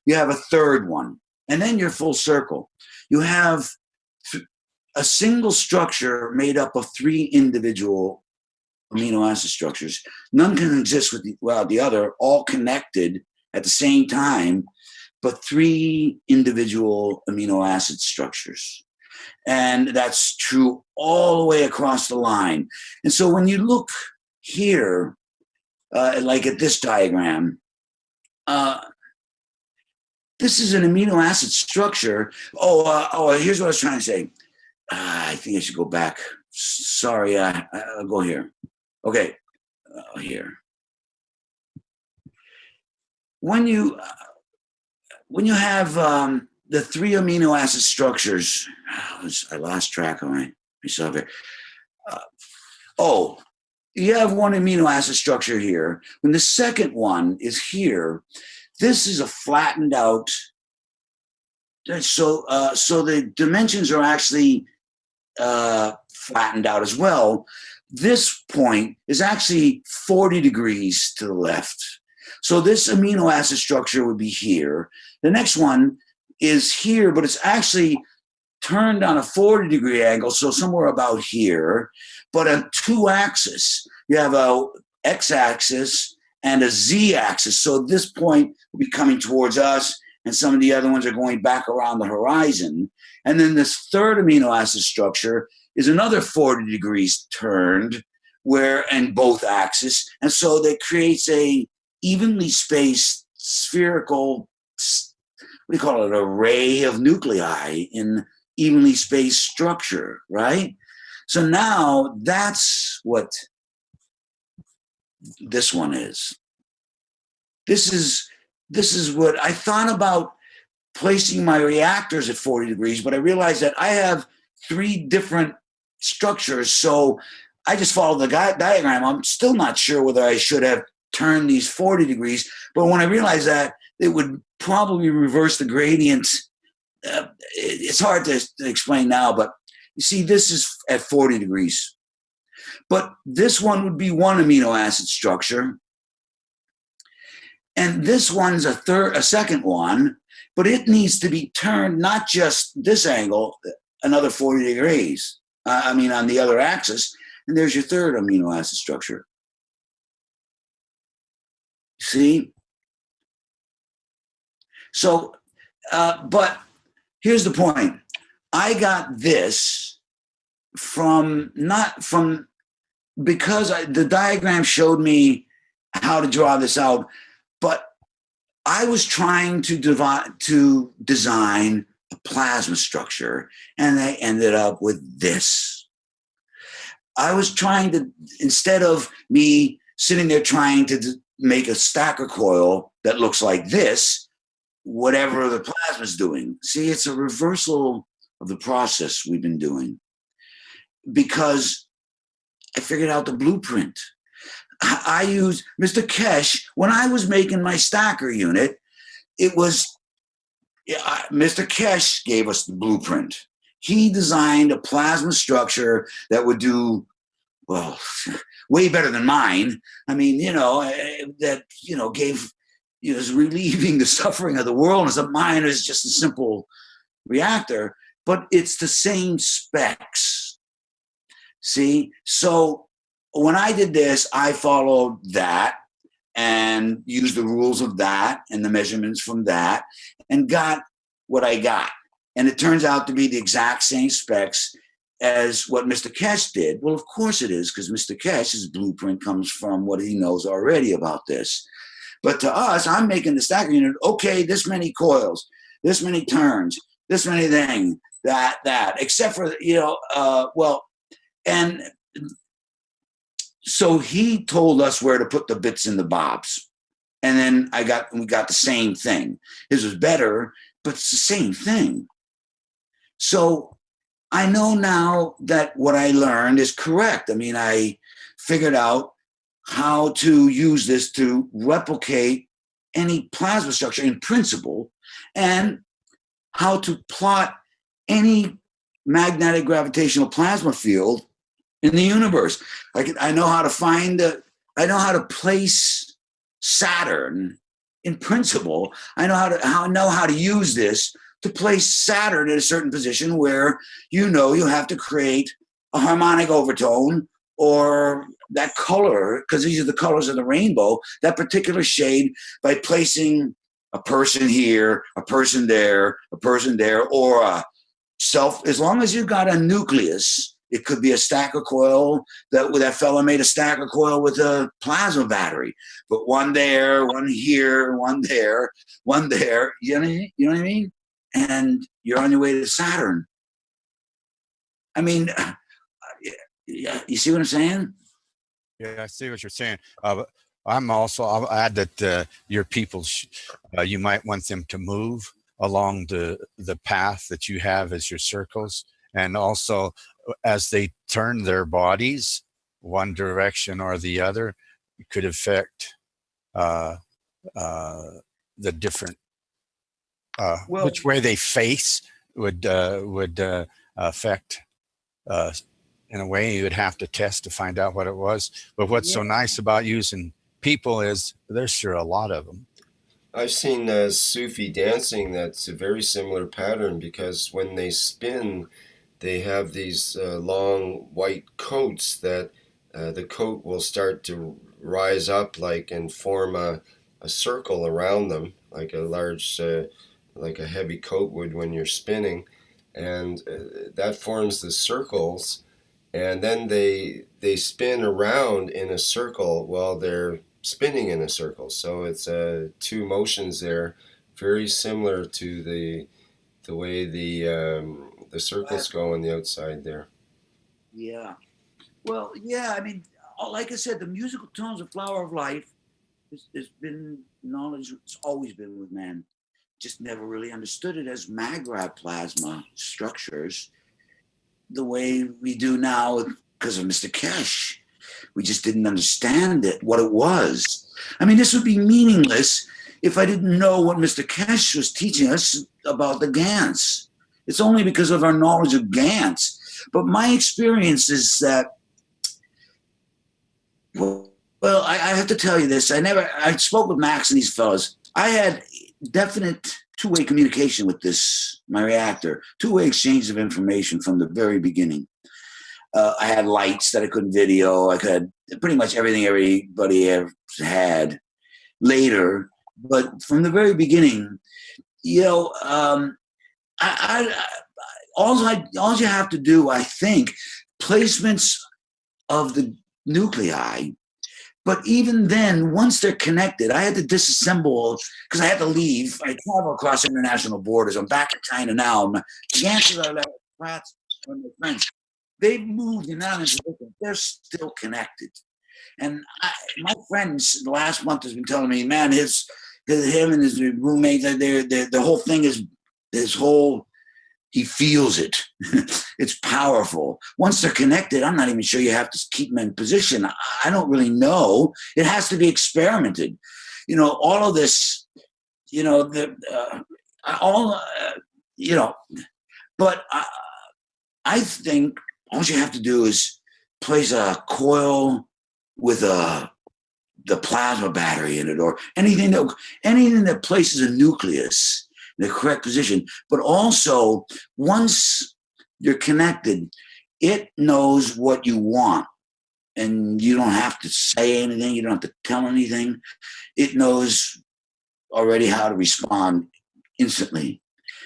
you have a third one. And then you're full circle. You have a single structure made up of three individual amino acid structures. None can exist without the other, all connected at the same time, but three individual amino acid structures. And that's true all the way across the line. And so when you look here, like at this diagram, this is an amino acid structure. Here's what I was trying to say. I think I should go back. Sorry, I'll go here. Okay, here. When you have the three amino acid structures, I lost track of myself here. You have one amino acid structure here. When the second one is here, this is a flattened out. So the dimensions are actually flattened out as well. This point is actually 40 degrees to the left. So this amino acid structure would be here. The next one is here, but it's actually turned on a 40-degree angle, so somewhere about here. But on two axes, you have a x-axis and a z-axis. So this point will be coming towards us, and some of the other ones are going back around the horizon. And then this third amino acid structure is another 40 degrees turned, where in both axes. And so that creates a evenly spaced spherical, what do you call it, array of nuclei in evenly spaced structure, right? So now that's what this one is. This is what I thought about placing my reactors at 40 degrees, but I realized that I have three different structures. So I just followed the diagram. I'm still not sure whether I should have turned these 40 degrees, but when I realized that, it would probably reverse the gradient. It's hard to explain now, but you see, this is at 40 degrees. But this one would be one amino acid structure. And this one's a second one, but it needs to be turned not just this angle, another 40 degrees. On the other axis. And there's your third amino acid structure. See? So, but here's the point. I got this because the diagram showed me how to draw this out, but I was trying to design a plasma structure, and I ended up with this. I was trying to, instead of me sitting there trying to make a stacker coil that looks like this, whatever the plasma is doing. See, it's a reversal of the process we've been doing, because I figured out the blueprint. I used Mr. Keshe. When I was making my stacker unit, it was Mr. Keshe gave us the blueprint. He designed a plasma structure that would do, well, way better than mine. Gave, is relieving the suffering of the world. As mine is just a simple reactor, but it's the same specs. See? So when I did this, I followed that and used the rules of that and the measurements from that and got what I got. And it turns out to be the exact same specs as what Mr. Keshe did. Well, of course it is, because Mr. Keshe's blueprint comes from what he knows already about this. But to us, I'm making the stacker unit, okay, this many coils, this many turns, this many things, that, except for, and so he told us where to put the bits and the bobs. And then we got the same thing. His was better, but it's the same thing. So I know now that what I learned is correct. I mean, I figured out how to use this to replicate any plasma structure in principle, and how to plot any magnetic gravitational plasma field in the universe. I know how to I know how to place Saturn in principle. I know how to use this to place Saturn in a certain position where you have to create a harmonic overtone, or that color, because these are the colors of the rainbow, that particular shade, by placing a person here, a person there, or a self. As long as you got a nucleus, it could be a stacker coil. That fella made a stacker coil with a plasma battery, but one there, one here, one there, one there. You know what I mean? And you're on your way to Saturn. I mean, yeah, you see what I'm saying? Yeah, I see what you're saying. I'll add that your people, you might want them to move along the path that you have as your circles. And also, as they turn their bodies one direction or the other, it could affect the different, which way they face would affect in a way. You would have to test to find out what it was. But what's so nice about using people is there's sure a lot of them. I've seen Sufi dancing that's a very similar pattern, because when they spin, they have these long white coats that the coat will start to rise up and form a circle around them, like a large, like a heavy coat would when you're spinning. And that forms the circles. And then they spin around in a circle while they're spinning in a circle. So it's two motions there, very similar to the way the circles go on the outside there. Yeah. Well, yeah. I mean, like I said, the musical tones of Flower of Life has been knowledge. It's always been with man. Just never really understood it as maggrav plasma structures the way we do now because of Mr. Keshe. We just didn't understand what it was. I mean, this would be meaningless if I didn't know what Mr. Keshe was teaching us about the GANs. It's only because of our knowledge of GANs. But my experience is that, well, I have to tell you this. I spoke with Max and these fellas. I had definite two-way communication with my reactor, two-way exchange of information from the very beginning. I had lights that I couldn't video. I could pretty much everything everybody ever had later. But from the very beginning, all you have to do, I think, placements of the nuclei. But even then, once they're connected, I had to disassemble because I had to leave. I travel across international borders. I'm back in China now. Chances are that Pratt's and my friends, they've moved in that position. They're still connected. And my friends the last month has been telling me, man, him and his roommate, the whole thing is he feels it. It's powerful. Once they're connected, I'm not even sure you have to keep them in position. I don't really know. It has to be experimented. All of this, but I think all you have to do is place a coil with the plasma battery in it, or anything that places a nucleus in the correct position. But also, once you're connected, it knows what you want, and you don't have to say anything. You don't have to tell anything. It knows already how to respond instantly.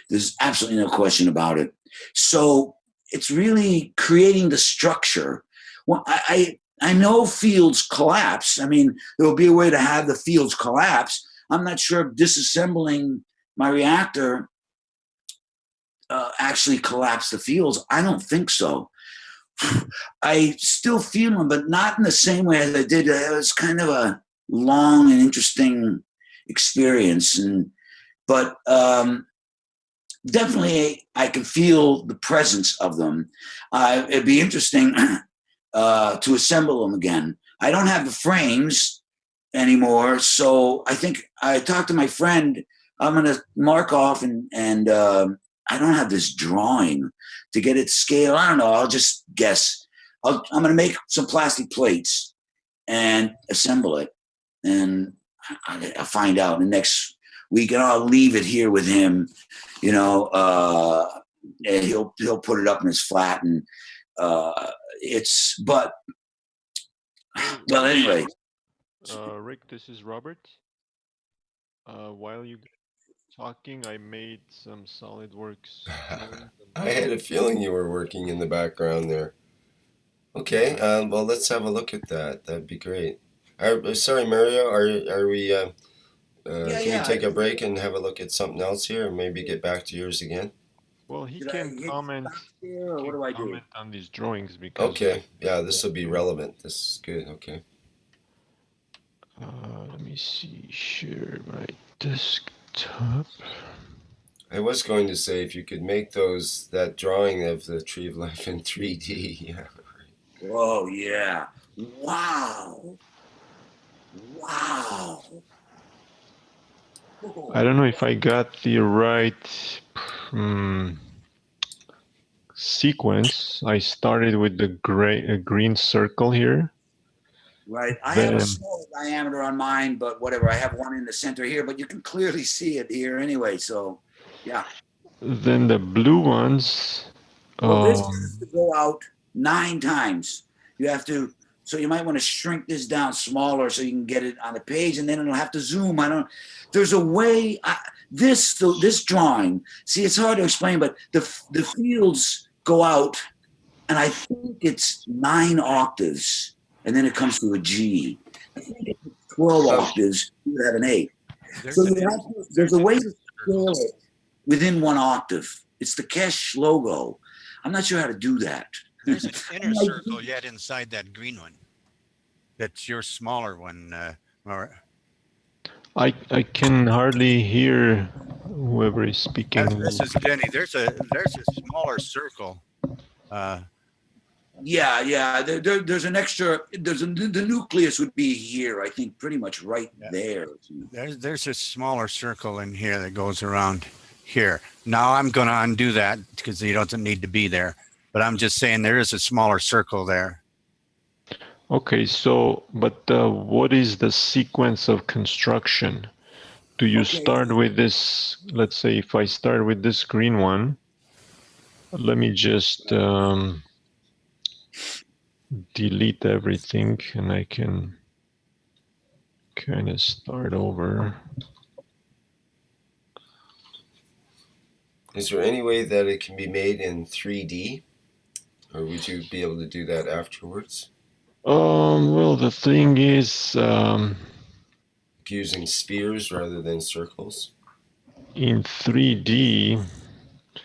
There's absolutely no question about it. So it's really creating the structure. Well, I know fields collapse. I mean, there will be a way to have the fields collapse. I'm not sure if disassembling my reactor actually collapsed the fields. I don't think so. I still feel them, but not in the same way as I did. It was kind of a long and interesting experience. But definitely I can feel the presence of them. It'd be interesting to assemble them again. I don't have the frames anymore, so I think I talked to my friend. I'm going to mark off and I don't have this drawing to get it scale. I don't know. I'll just guess. I'm going to make some plastic plates and assemble it, and I'll find out in the next week, and I'll leave it here with him. You know, and he'll put it up in his flat, and it's. But well, anyway. Rick, this is Robert. While you talking, I made some SolidWorks. I had a feeling you were working in the background there. Okay, well, let's have a look at that. That'd be great. Sorry, Mario, are we, can we take a break and have a look at something else here and maybe get back to yours again? Well, he can comment, here, or what do I do? on these drawings because... Okay, yeah, this will be relevant. This is good, okay. Let me see, share my desktop. I was going to say if you could make that drawing of the Tree of Life in 3D, yeah. Oh, yeah. Wow. Wow. I don't know if I got the right sequence. I started with the green circle here. Right. I have a small diameter on mine, but whatever. I have one in the center here, but you can clearly see it here anyway. So, yeah. Then the blue ones. Well, this has to go out 9 times. You have to, so you might want to shrink this down smaller so you can get it on the page, and then it'll have to zoom. There's a way, this drawing, see, it's hard to explain, but the fields go out, and I think it's 9 octaves, and then it comes to a G. I think it's 12 octaves, you would have an A. So there's a way to scale it within 1 octave. It's the Keshe logo. I'm not sure how to do that. There's an inner circle yet inside that green one. That's your smaller one, Maura. I can hardly hear whoever is speaking. This is Denny. There's a smaller circle. Yeah. There's an extra. The nucleus would be here. I think pretty much right there. There's a smaller circle in here that goes around here. Now I'm going to undo that because it doesn't need to be there. But I'm just saying there is a smaller circle there. Okay, so, but what is the sequence of construction? Do you start with this, let's say if I start with this green one, let me just delete everything and I can kind of start over. Is there any way that it can be made in 3D? Or would you be able to do that afterwards? Well, the thing is, using spheres rather than circles? In 3D.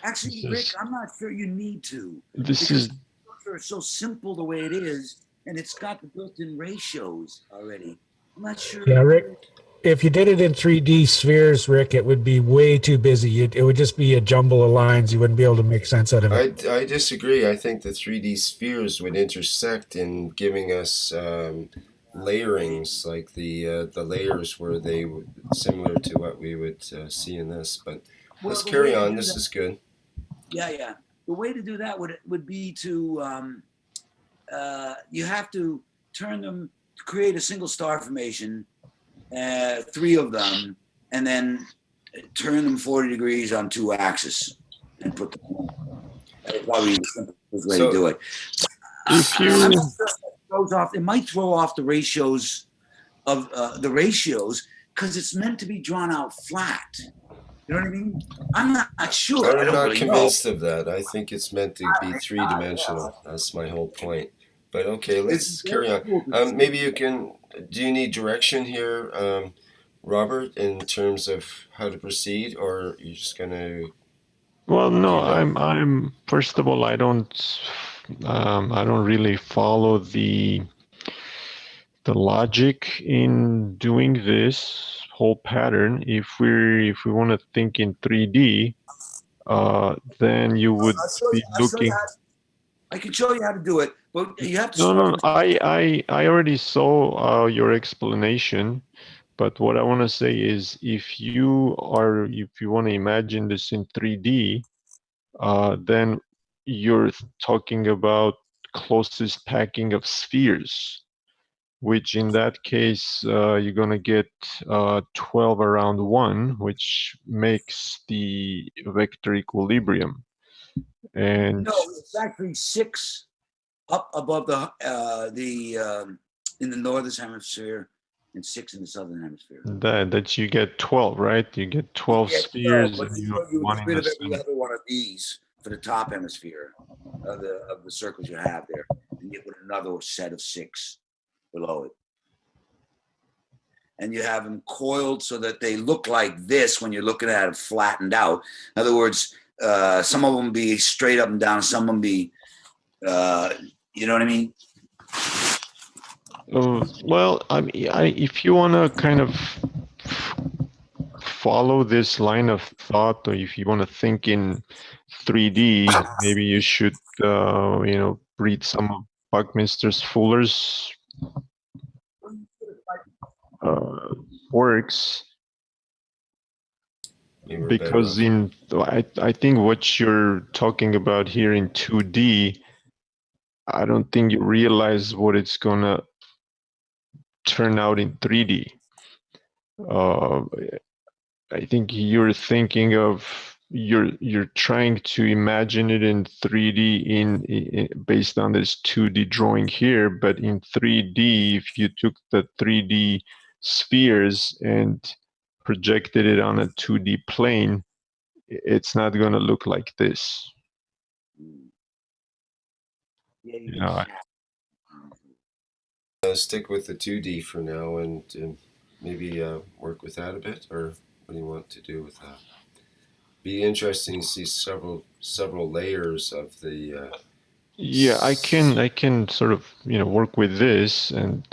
Actually, Rick, I'm not sure you need to. This is. The structure is so simple the way it is, and it's got the built-in ratios already. I'm not sure. Yeah, Rick. If you did it in 3D spheres, Rick, it would be way too busy. It would just be a jumble of lines. You wouldn't be able to make sense out of it. I disagree. I think the 3D spheres would intersect in giving us layerings, like the layers where they would similar to what we would see in this. But let's carry on. This is good. Yeah. The way to do that would be to you have to turn them to create a single star formation. 3 of them, and then turn them 40 degrees on 2 axes and put them on. That's probably the simplest way to do it. If you it might throw off the ratios of because it's meant to be drawn out flat. You know what I mean? I'm not sure. I'm not convinced of that. I think it's meant to be 3-dimensional. That's my whole point. But okay, let's carry on. Maybe you can. Do you need direction here, Robert, in terms of how to proceed, or are you just gonna? Well, no. I'm. First of all, I don't really follow the logic in doing this. whole pattern, if we want to think in 3D, then you would be looking. I can show you how to do it, but you have to No, start. no, I already saw your explanation, but what I want to say is, if you want to imagine this in 3D, then you're talking about closest packing of spheres, which in that case, you're going to get 12 around 1, which makes the vector equilibrium. And No, it's actually 6 up above in the northern hemisphere and 6 in the southern hemisphere. that you get 12, right? You get 12 spheres, but and you have you would one get in rid the of every center. other one of these for the top hemisphere of the circles you have there, and you put another set of 6 below it. And you have them coiled so that they look like this when you're looking at it flattened out. In other words, some of them be straight up and down, some of them be, you know what I mean? Well, if you want to kind of follow this line of thought, or if you want to think in 3D, maybe you should, read some of Buckminster Fuller's works, because I think what you're talking about here in 2D, I don't think you realize what it's gonna turn out in 3D. I think you're thinking of, you're trying to imagine it in 3D in based on this 2D drawing here, but in 3D, if you took the 3D spheres and projected it on a 2D plane, it's not going to look like this. Yeah, stick with the 2D for now, and maybe work with that a bit, or what do you want to do with that? Be interesting to see several layers of the. Yeah, I can sort of work with this, and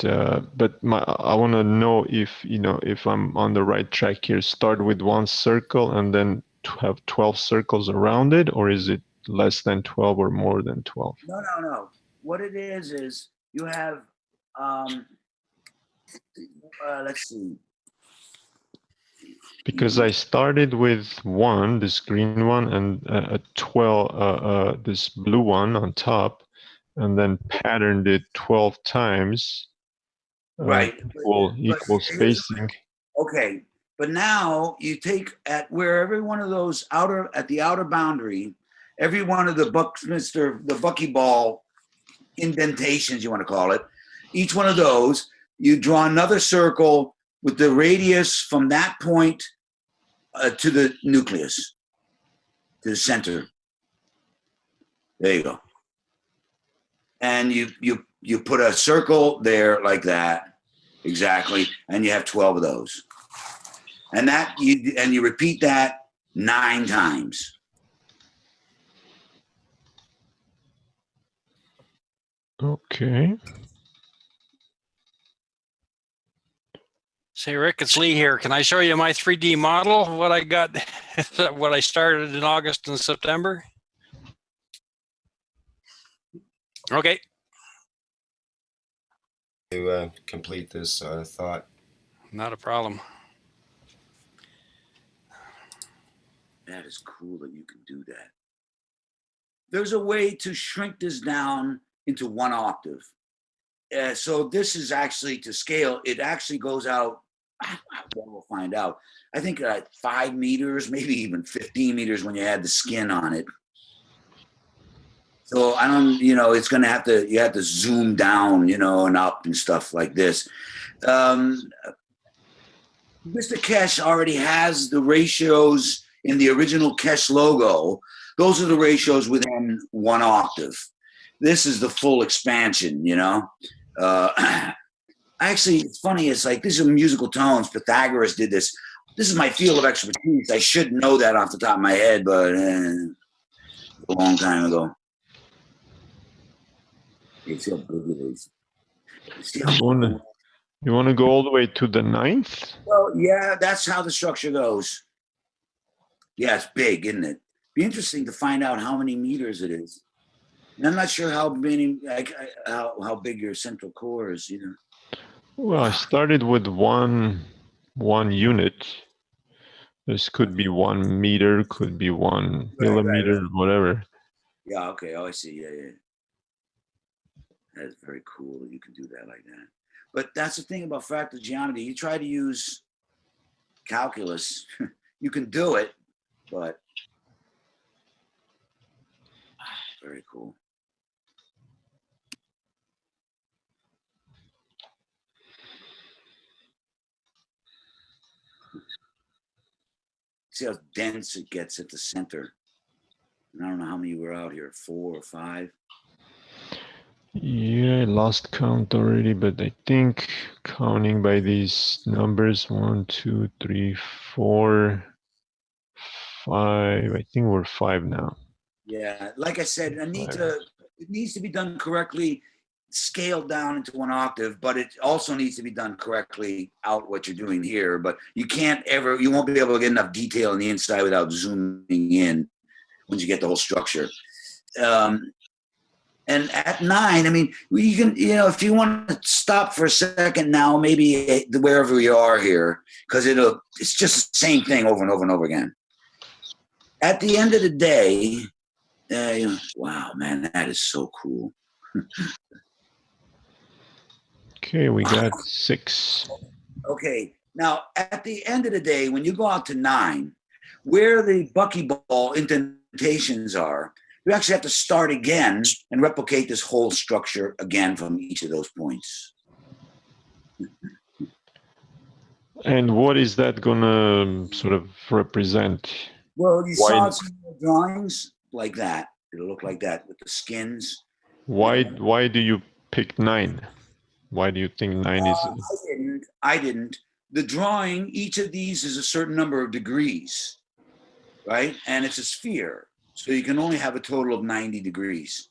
but I want to know if I'm on the right track here. Start with one circle and then have 12 circles around it, or is it less than 12 or more than 12? No. What it is you have, let's see. Because I started with one, this green one, and a 12, this blue one on top, and then patterned it 12 times. Right. Equal spacing. Okay, but now you take at where every one of those at the outer boundary, every one of the buckyball indentations, you want to call it, each one of those, you draw another circle with the radius from that point to the nucleus, to the center. There you go. And you put a circle there like that, exactly, and you have 12 of those. And you repeat that 9 times. Okay. Say, Rick, it's Lee here. Can I show you my 3D model? What I got, what I started in August and September? Okay. To complete this thought. Not a problem. That is cool that you can do that. There's a way to shrink this down into 1 octave. So this is actually to scale. It actually goes out, well, we'll find out. I think 5 meters, maybe even 15 meters when you add the skin on it. So I don't, it's going to you have to zoom down, and up and stuff like this. Mr. Keshe already has the ratios in the original Keshe logo. Those are the ratios within 1 octave. This is the full expansion, Actually, it's funny. It's like, these are musical tones. Pythagoras did this. This is my field of expertise. I should know that off the top of my head, but a long time ago. You see how big it is. You want to go all the way to the 9th? Well, yeah, that's how the structure goes. Yeah, it's big, isn't it? Be interesting to find out how many meters it is. And I'm not sure how many, like, how big your central core is either. Well, I started with one unit. This could be 1 meter, could be 1 millimeter, Right. whatever. Yeah, okay. Oh, I see. Yeah. That's very cool that you can do that like that. But that's the thing about fractal geometry. You try to use calculus, you can do it, but very cool. See how dense it gets at the center. And I don't know how many were out here, 4 or 5. Yeah, I lost count already, but I think counting by these numbers, 1, 2, 3, 4, 5. I think we're 5 now. Yeah, like I said, Five. it needs to be done correctly, scaled down into 1 octave, but it also needs to be done correctly out what you're doing here. But you won't be able to get enough detail on the inside without zooming in once you get the whole structure. And at 9, I mean, you can, if you want to stop for a second now, maybe wherever you are here, because it's just the same thing over and over and over again. At the end of the day, wow, man, that is so cool. Okay, we got 6. Okay, now at the end of the day, when you go out to 9, where the buckyball indentations are, you actually have to start again and replicate this whole structure again from each of those points. And what is that gonna sort of represent? Well, you saw some drawings like that. It'll look like that with the skins. Why do you pick 9? Why do you think 9 is? I didn't. The drawing, each of these is a certain number of degrees, right? And it's a sphere. So you can only have a total of 90 degrees.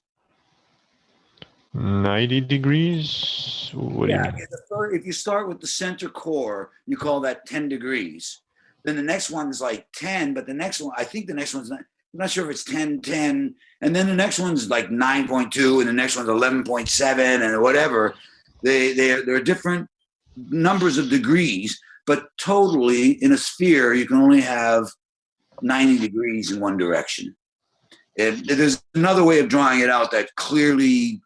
90 degrees? What do you mean? If you start with the center core, you call that 10 degrees. Then the next one's like 10, but the next one, I think the next one's I'm not sure if it's 10, 10. And then the next one's like 9.2, and the next one's 11.7, and whatever. There are different numbers of degrees, but totally in a sphere, you can only have 90 degrees in one direction. There's another way of drawing it out that clearly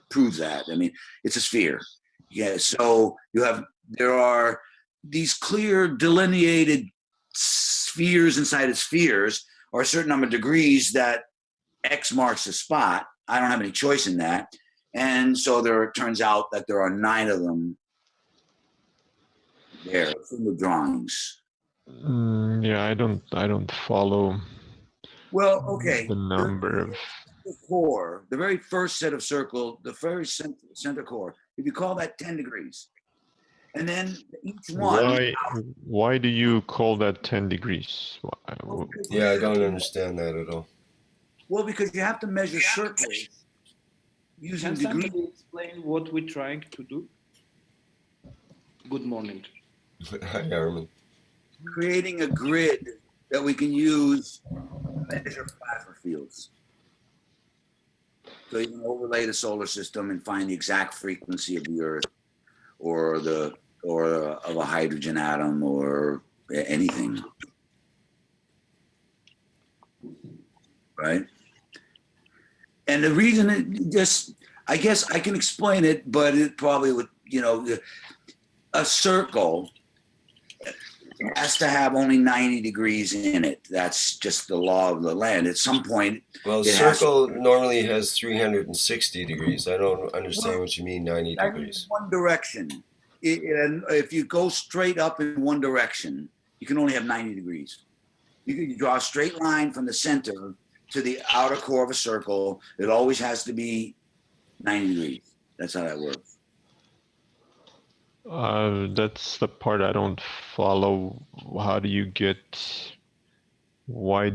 proves that. I mean, it's a sphere. Yeah, so there are these clear delineated spheres inside of spheres, or a certain number of degrees that X marks the spot. I don't have any choice in that. And so it turns out that there are 9 of them there in the drawings. Yeah, I don't follow. Well, okay. The number of the core, the very first set of circle, the very center core, if you call that 10 degrees, and then each one. Why do you call that 10 degrees? Yeah, I don't understand that at all. Well, because you have to measure circles using degrees. Can degrees. somebody explain what we're trying to do? Good morning. Hi, Armin. Creating a grid that we can use to measure plasma fields. So you can overlay the solar system and find the exact frequency of the Earth, or of a hydrogen atom, or anything. Right? And the reason I guess I can explain it, but it probably would, a circle has to have only 90 degrees in it. That's just the law of the land. At some point, well, a circle normally has 360 degrees. I don't understand what you mean 90 degrees. One direction. And if you go straight up in one direction, you can only have 90 degrees. You can draw a straight line from the center to the outer core of a circle. It always has to be 90 degrees. That's how that works. That's the part I don't follow. Why do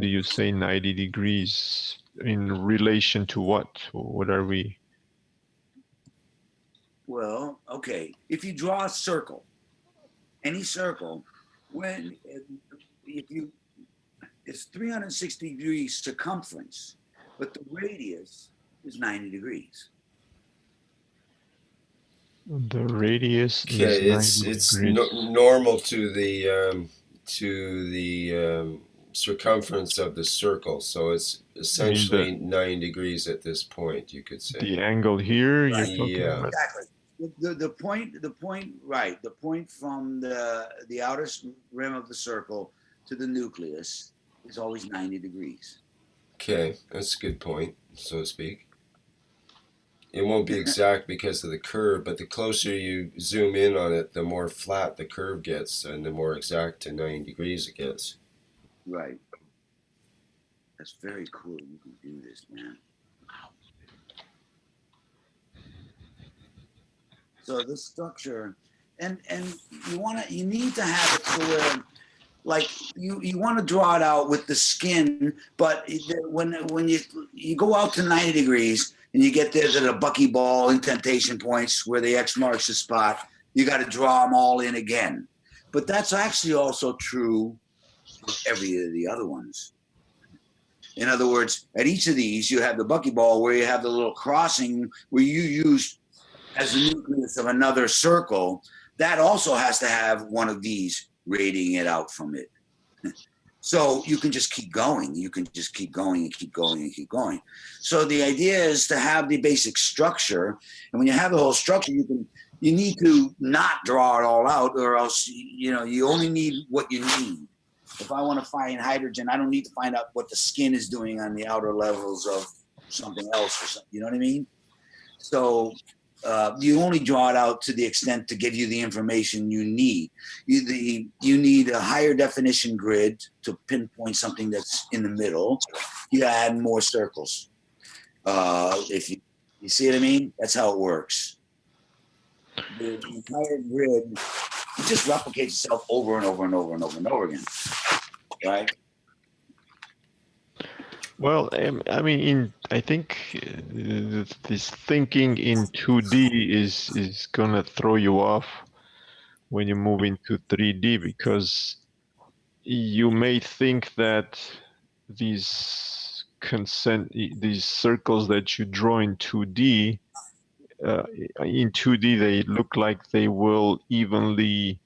you say 90 degrees in relation to what? What are we? Well, okay. If you draw a circle, any circle, when if you it's 360 degrees circumference, but the radius is 90 degrees. The radius is Okay, 90 it's degrees. normal to the circumference of the circle, so it's You mean essentially 9 degrees at this point, you could say. the angle here you're Right. talking Yeah. about? Exactly. The point, right? The point from the outer rim of the circle to the nucleus is always 90 degrees. Okay, that's a good point, so to speak. It won't be exact because of the curve, but the closer you zoom in on it, the more flat the curve gets, and the more exact to 90 degrees it gets. Right. That's very cool. You can do this, man. So this structure, and you need to have it to where, like, you want to draw it out with the skin, but when you go out to 90 degrees and you get there to the buckyball indentation points where the X marks the spot, you got to draw them all in again. But that's actually also true for every of the other ones. In other words, at each of these, you have the buckyball where you have the little crossing where you use as the nucleus of another circle. That also has to have one of these radiating it out from it. So you can just keep going. You can just keep going and keep going and keep going. So the idea is to have the basic structure. And when you have the whole structure, you need to not draw it all out, or else, you only need what you need. If I want to find hydrogen, I don't need to find out what the skin is doing on the outer levels of something else or something. You know what I mean? So you only draw it out to the extent to give you the information you need. You need a higher definition grid to pinpoint something that's in the middle. You add more circles. If you see what I mean? That's how it works. The entire grid, it just replicates itself over and over and over and over and over again. Right? Well, I mean, I think this thinking in 2D is gonna throw you off when you move into 3D, because you may think that these circles that you draw in 2D, they look like they will evenly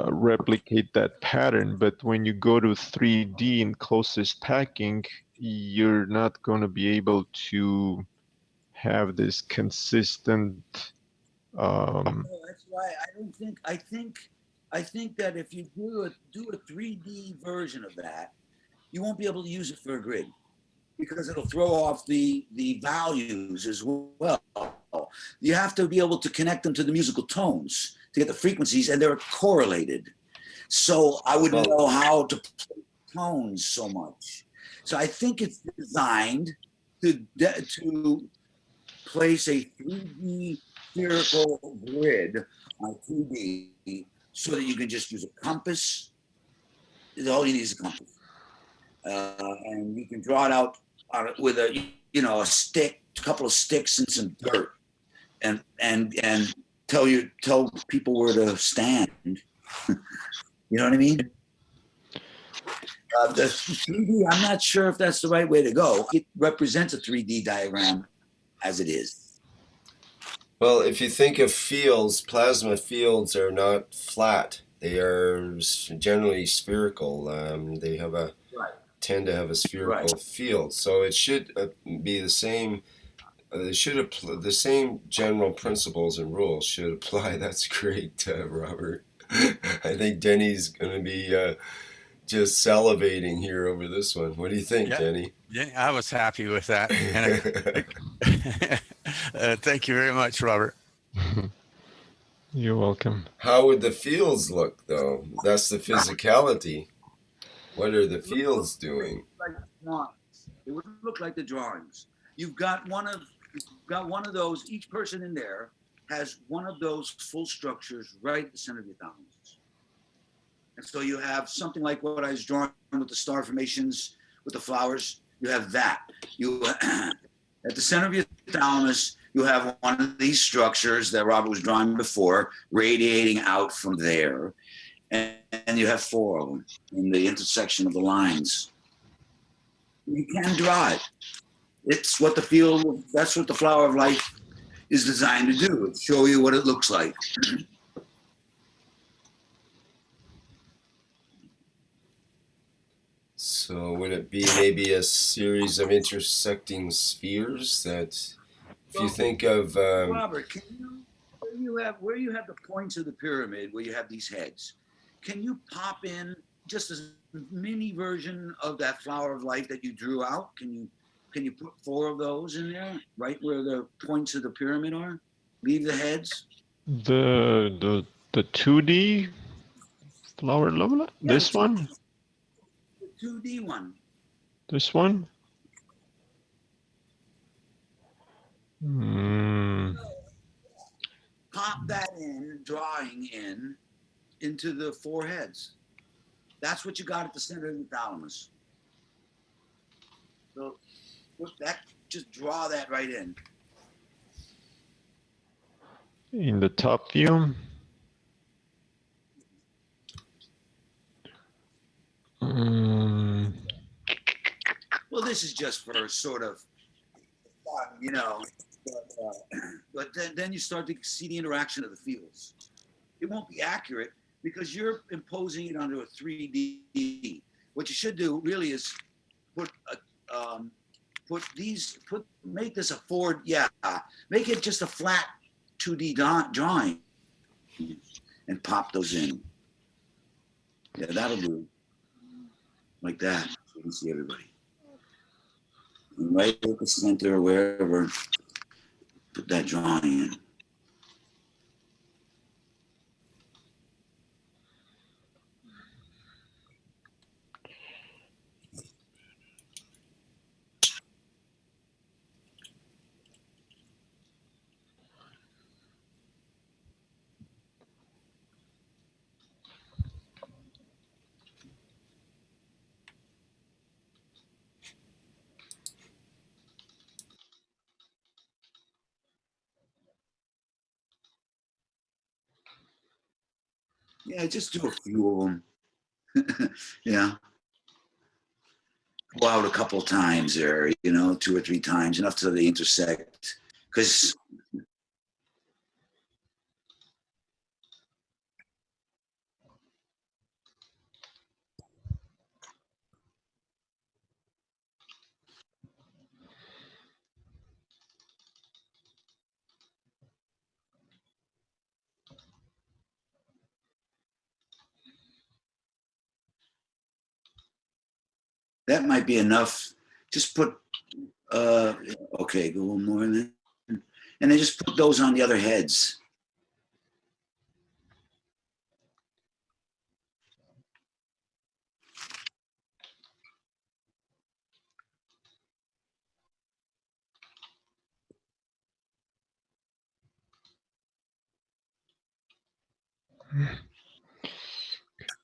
replicate that pattern, but when you go to 3D in closest packing, you're not going to be able to have this consistent. That's why I think that if you do a 3D version of that, you won't be able to use it for a grid because it'll throw off the values as well. You have to be able to connect them to the musical tones to get the frequencies, and they're correlated. So I wouldn't know how to play tones so much. So I think it's designed to place a 3D spherical grid on 2D so that you can just use a compass. All you need is a compass. And you can draw it out with a stick, a couple of sticks and some dirt, and tell people where to stand. You know what I mean? The 3D, I'm not sure if that's the right way to go. It represents a 3D diagram as it is. Well, if you think of fields, plasma fields are not flat. They are generally spherical. They have tend to have a spherical field. So it should be the same. The same general principles and rules should apply. That's great, Robert. I think Denny's going to be just salivating here over this one. What do you think, Denny? Yeah, I was happy with that. And thank you very much, Robert. You're welcome. How would the fields look, though? That's the physicality. What are the fields doing? It would look like the drawings. You've got one of those. Each person in there has one of those full structures right at the center of your thalamus. And so you have something like what I was drawing with the star formations, with the flowers. You have that. You at the center of your thalamus, you have one of these structures that Robert was drawing before, radiating out from there, and you have 4 of them in the intersection of the lines. You can draw it. It's what the field, that's what the flower of life is designed to do. It's show you what it looks like. So would it be maybe a series of intersecting spheres that, if you think of Robert, can you where you have the points of the pyramid where you have these heads, can you pop in just a mini version of that flower of life that you drew out? Can you put 4 of those in there, right where the points of the pyramid are? Leave the heads. The 2D flower love? Yeah, This one? the 2D one. This one? Hmm. Pop that in, drawing into the 4 heads. That's what you got at the center of the thalamus. So put that, just draw that right in. In the top view? Well, this is just for sort of fun, you know. But then you start to see the interaction of the fields. It won't be accurate because you're imposing it onto a 3D. What you should do really is make this a 4, make it just a flat 2D drawing and pop those in. Yeah, that'll do. Like that. So you can see everybody. And right at the center or wherever, put that drawing in. Yeah, just do a few of them. Yeah. Go out a couple times there, 2 or 3 times, enough till they intersect. Because that might be enough. Just put, okay, go one more and then just put those on the other heads.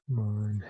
Come on.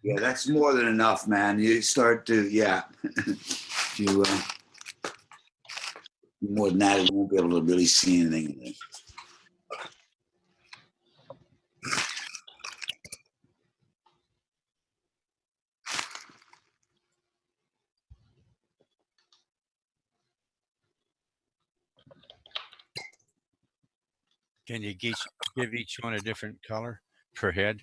Yeah, that's more than enough, man. You start to, if you more than that, you won't be able to really see anything in it. Can you give each one a different color per head?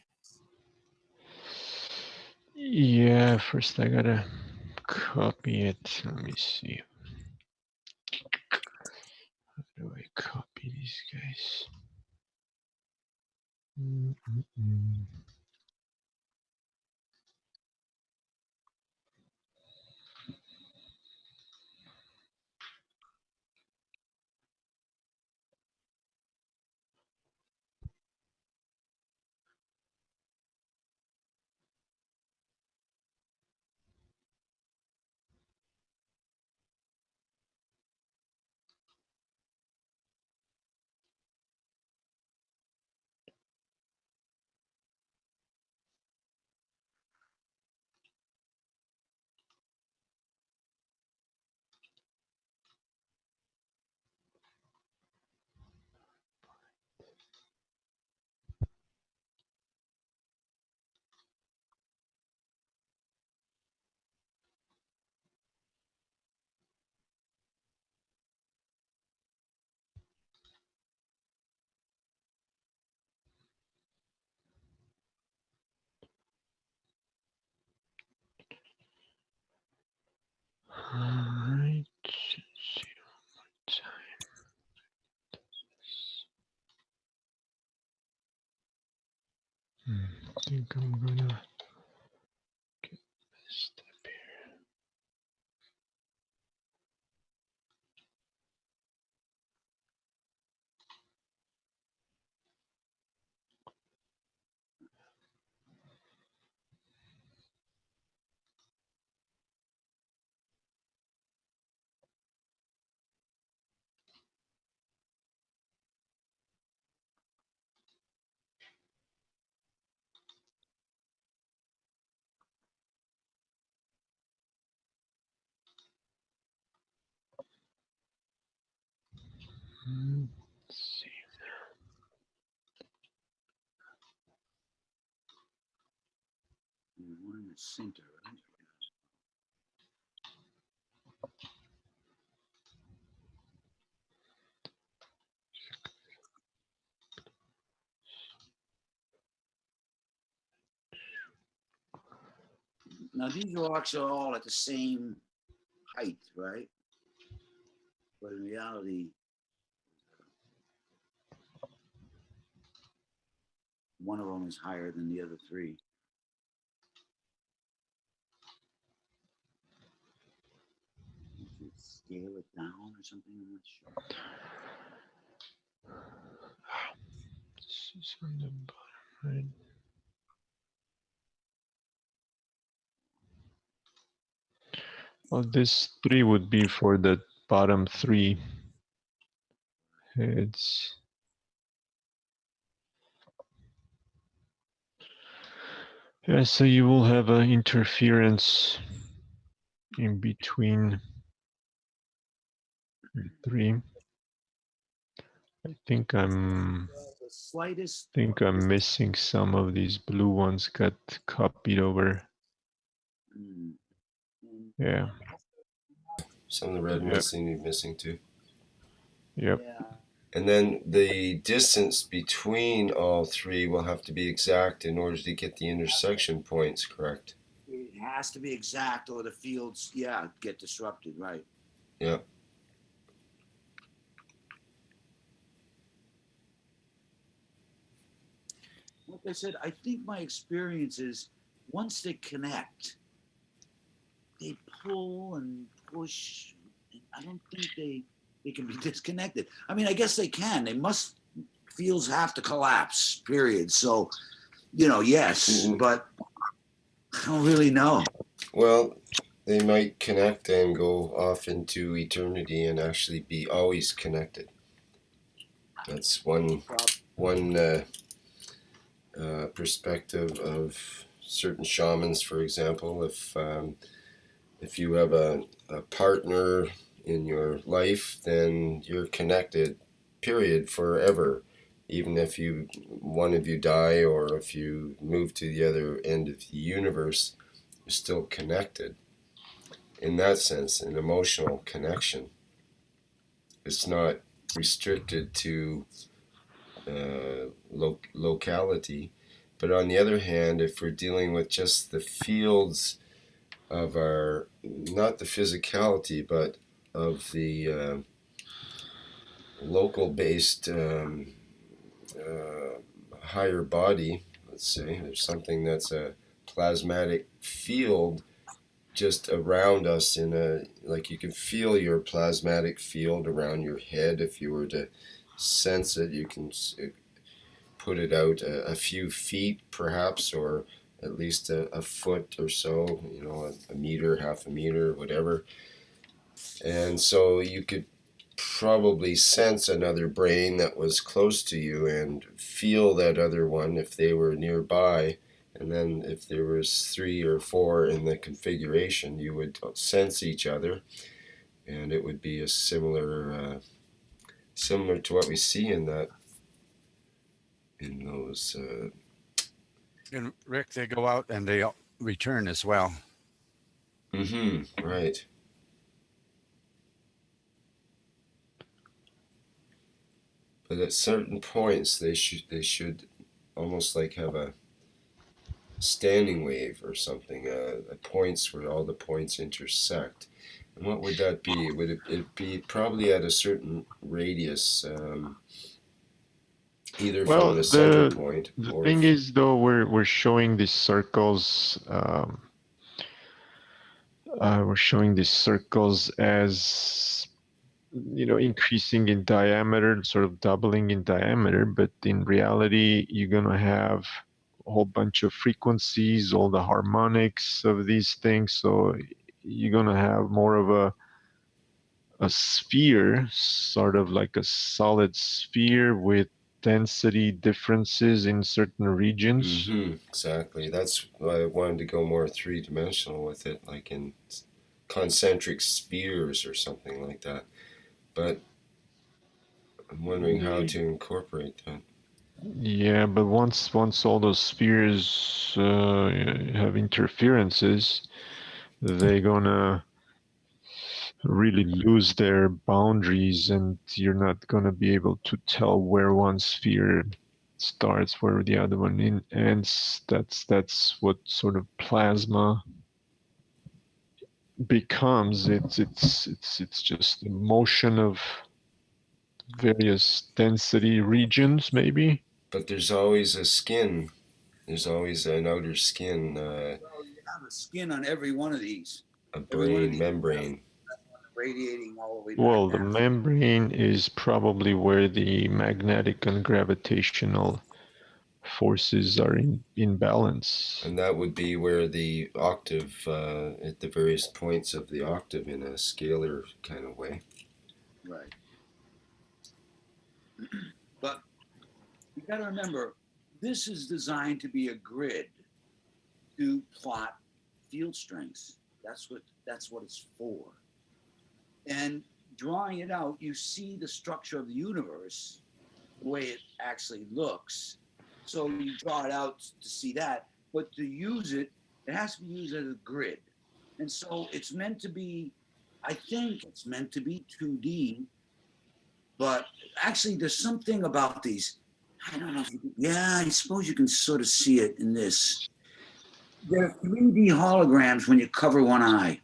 Yeah, first I gotta copy it? Let me see. How do I copy these guys? All right. Let's see one more time. I think I'm gonna get messed up here. Let's see. One in the center, right? Now these rocks are all at the same height, right? But in reality, one of them is higher than the other three. Did you scale it down or something? I'm not sure. This is on the bottom, right? Well, this 3 would be for the bottom 3 heads. Yeah, so you will have an interference in between the 3. I think I'm The slightest. missing some of these blue ones got copied over. Yeah. Some of the red ones seem to be missing too. Yep. Yeah. And then the distance between all three will have to be exact in order to get the intersection points correct. It has to be exact or the fields, yeah, get disrupted, right? Yeah. Like I said, I think my experience is once they connect, they pull and push. And I don't think they can be disconnected. I mean, I guess they can. They must. Fields have to collapse. Period. So, yes, but I don't really know. Well, they might connect and go off into eternity and actually be always connected. That's one perspective of certain shamans, for example. If you have a partner in your life, then you're connected, period, forever. Even if one of you die or if you move to the other end of the universe, you're still connected. In that sense, an emotional connection. It's not restricted to locality. But on the other hand, if we're dealing with just the fields of our, not the physicality, but of the local based higher body, let's say. There's something that's a plasmatic field just around us in a, like you can feel your plasmatic field around your head. If you were to sense it, you can put it out a few feet perhaps, or at least a foot or so, you know, a meter, half a meter, whatever. And so you could probably sense another brain that was close to you and feel that other one if they were nearby. And then if there was 3 or 4 in the configuration, you would sense each other, and it would be a similar to what we see in those. And Rick, they go out and they return as well. Right. But at certain points, they should almost like have a standing wave or something. Points where all the points intersect. And what would that be? Would it be probably at a certain radius, either Well, from the center point the or thing is, though, we're showing these circles. We're showing these circles as, you know, increasing in diameter, sort of doubling in diameter. But in reality, you're gonna have a whole bunch of frequencies, all the harmonics of these things. So you're gonna have more of a sphere, sort of like a solid sphere with density differences in certain regions. Exactly. That's why I wanted to go more three-dimensional with it, like in concentric spheres or something like that. But I'm wondering how to incorporate that. Yeah, but once all those spheres have interferences, they're gonna really lose their boundaries, and you're not gonna be able to tell where one sphere starts, where the other one ends. That's what sort of plasma becomes. It's just a motion of various density regions, maybe. But there's always a skin. There's always an outer skin, Well, you have a skin on every one of these. a Every one of brain these membrane. radiating all the way back Well, the down. membrane is probably where the magnetic and gravitational forces are in balance. And that would be where the octave, at the various points of the octave in a scalar kind of way. Right. But you got to remember, this is designed to be a grid to plot field strengths. That's what it's for. And drawing it out, you see the structure of the universe, the way it actually looks. So you draw it out to see that, but to use it, it has to be used as a grid. And so it's meant to be, I think it's meant to be 2D, but actually there's something about these. I don't know if you can, yeah, I suppose you can sort of see it in this. They're 3D holograms when you cover one eye.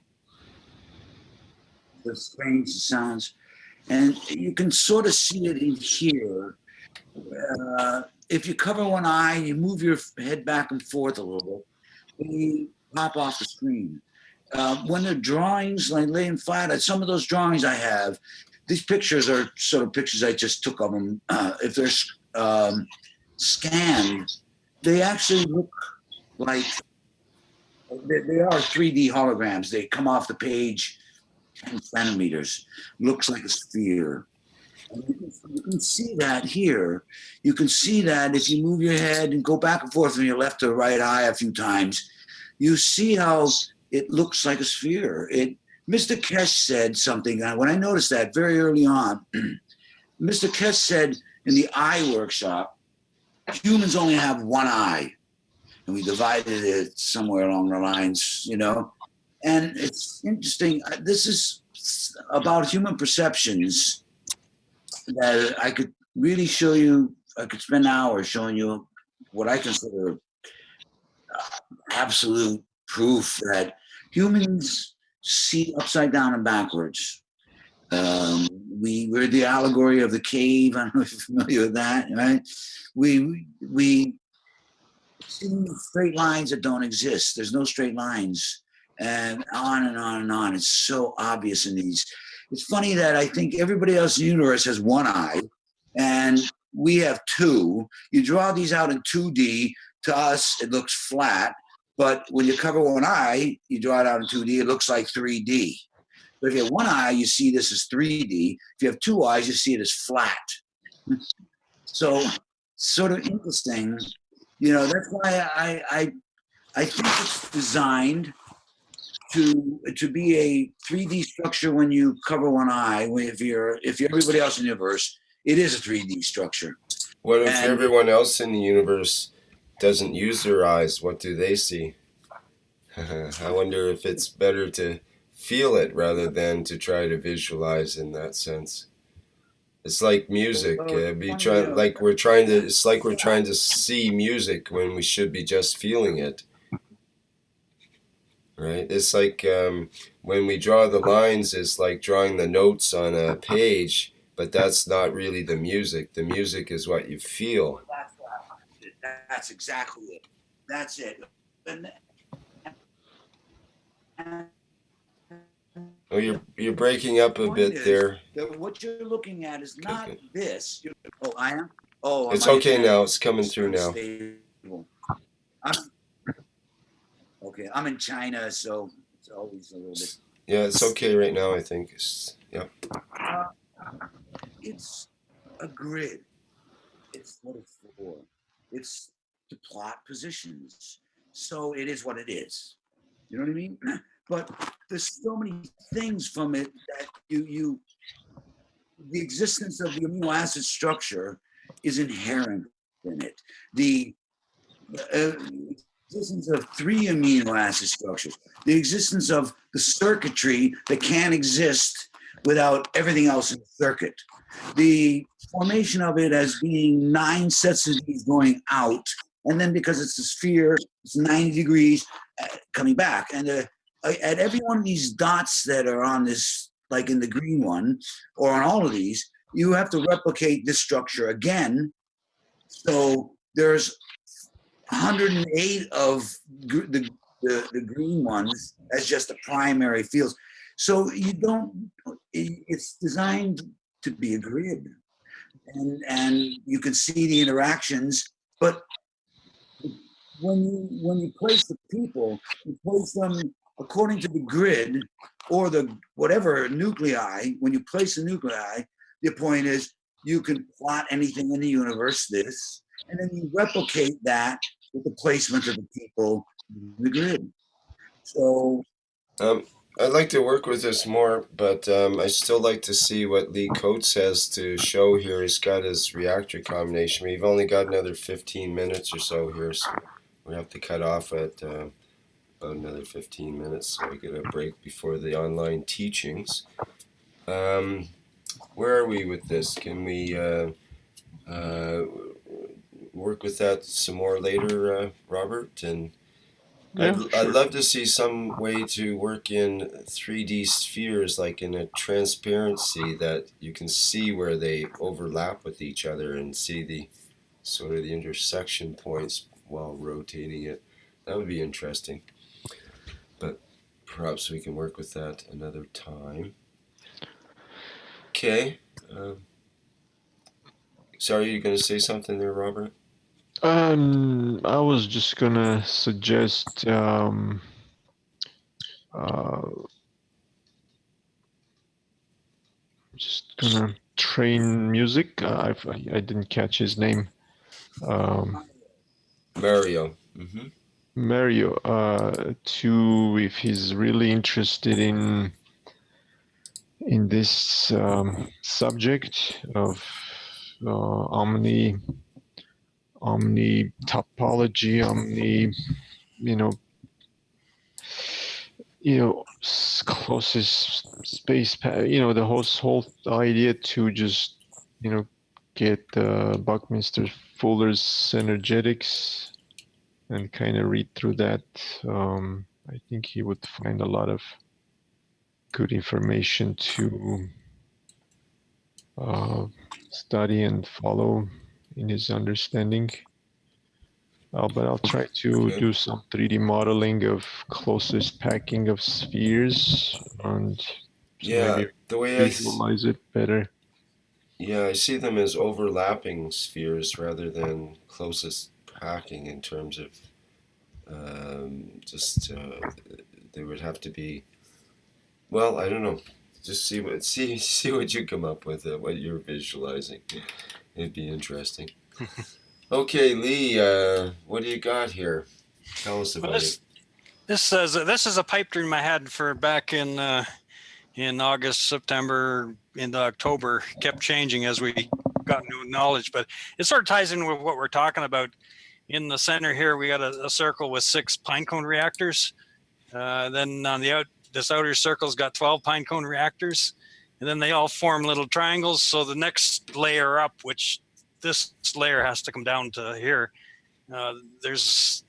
The strange sounds. And you can sort of see it in here. If you cover one eye, you move your head back and forth a little bit, they pop off the screen. When the drawings, like laying flat, some of those drawings I have, these pictures are sort of pictures I just took of them. If they're scanned, they actually look like they are 3D holograms. They come off the page 10 centimeters, looks like a sphere. And you can see that here. You can see that if you move your head and go back and forth from your left to right eye a few times, you see how it looks like a sphere. Mr. Keshe said something, when I noticed that very early on, Mr. Keshe said in the eye workshop, humans only have one eye. And we divided it somewhere along the lines, you know. And it's interesting. This is about human perceptions that I could really show you. I could spend hours showing you what I consider absolute proof that Humans see upside down and backwards. We're the allegory of the cave. I don't know if you're familiar with that, right? We see straight lines that don't exist. There's no straight lines, and on and on and on. It's so obvious in these. It's funny that I think everybody else in the universe has one eye, and we have two. You draw these out in 2D. To us, it looks flat, but when you cover one eye, you draw it out in 2D, it looks like 3D. But if you have one eye, you see this as 3D. If you have two eyes, you see it as flat. So, sort of interesting. You know, that's why I think it's designed to be a 3D structure when you cover one eye. If you're everybody else in the universe, it is a 3D structure. What if everyone else in the universe doesn't use their eyes? What do they see? I wonder if it's better to feel it rather than to try to visualize in that sense. It's like music. It's like we're trying to see music when we should be just feeling it. Right? It's like when we draw the lines, it's like drawing the notes on a page, but that's not really the music. The music is what you feel. That's exactly it. That's it. Oh, you're breaking up a bit there. That what you're looking at is not this. Oh, I am? Oh, it's okay now. It's coming through now. Okay, I'm in China, so it's always a little bit. Yeah, it's okay right now, I think. Yeah. It's a grid. It's what it's for. It's to plot positions. So it is what it is. You know what I mean? But there's so many things from it that the existence of the amino acid structure is inherent in it. The existence of 3 amino acid structures, the existence of the circuitry that can't exist without everything else in the circuit, the formation of it as being 9 sets of these going out, and then because it's a sphere, it's 90 degrees coming back. And at every one of these dots that are on this, like in the green one, or on all of these, you have to replicate this structure again. So there's 108 of the green ones as just the primary fields. So it's designed to be a grid. And you can see the interactions, but when you place the people, you place them according to the grid or the whatever nuclei. When you place the nuclei, the point is you can plot anything in the universe, this, and then you replicate that with the placement of the people in the grid. So I'd like to work with this more, but I still like to see what Lee Coates has to show here. He's got his reactor combination. We've only got another 15 minutes or so here, so we have to cut off at about another 15 minutes so we get a break before the online teachings. Where are we with this? Can we work with that some more later, Robert? And yeah, I'd sure. love to see some way to work in 3D spheres, like in a transparency that you can see where they overlap with each other and see the sort of the intersection points while rotating it. That would be interesting. But perhaps we can work with that another time. Okay. Sorry, you're going to say something there, Robert? I was just gonna suggest just gonna train music. I didn't catch his name. Mario. Mm-hmm. Mario, to if he's really interested in this subject of omni topology, closest space, the whole idea to just get Buckminster Fuller's energetics and kind of read through that. I think he would find a lot of good information to study and follow in his understanding. But I'll try to do some 3D modeling of closest packing of spheres and so maybe the way visualize it better. Yeah, I see them as overlapping spheres rather than closest packing in terms of they would have to be. Well, I don't know. Just see what you come up with, what you're visualizing. It'd be interesting. Okay, Lee, what do you got here? Tell us about it. This is a pipe dream I had for back in August, September, into October. Kept changing as we got new knowledge, but it sort of ties in with what we're talking about. In the center here, we got a circle with 6 pine cone reactors. Then on this outer circle's got 12 pine cone reactors, and then they all form little triangles. So the next layer up, which this layer has to come down to here, there's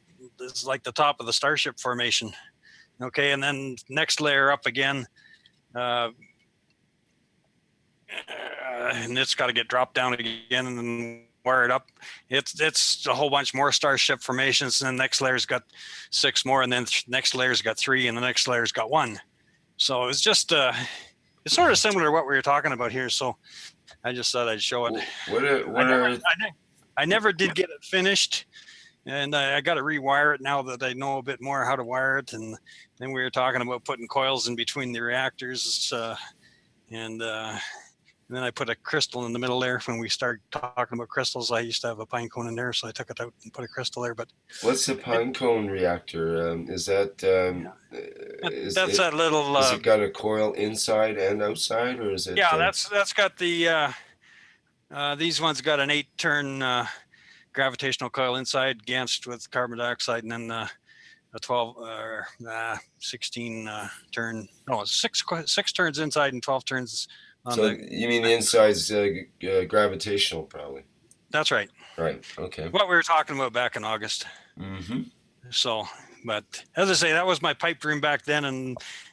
like the top of the Starship formation. Okay, and then next layer up again, and it's got to get dropped down again and then wired up. It's a whole bunch more Starship formations, and then the next layer's got 6 more, and then next layer's got 3, and the next layer's got 1. So it's just it's sort of similar to what we were talking about here. So I just thought I'd show it. I never did get it finished, and I got to rewire it now that I know a bit more how to wire it. And then we were talking about putting coils in between the reactors, and then I put a crystal in the middle there. When we started talking about crystals, I used to have a pine cone in there, so I took it out and put a crystal there. But what's the pine cone reactor? Is that that's that little? Has it got a coil inside and outside, or is it? Yeah, that's got the. These ones got an 8-turn gravitational coil inside, ganced with carbon dioxide, and then a 12 16 turn. No, 6 turns inside and 12 turns. So you mean the inside's gravitational, probably? That's right. Right. Okay. What we were talking about back in August. Mm-hmm. So, but as I say, that was my pipe dream back then,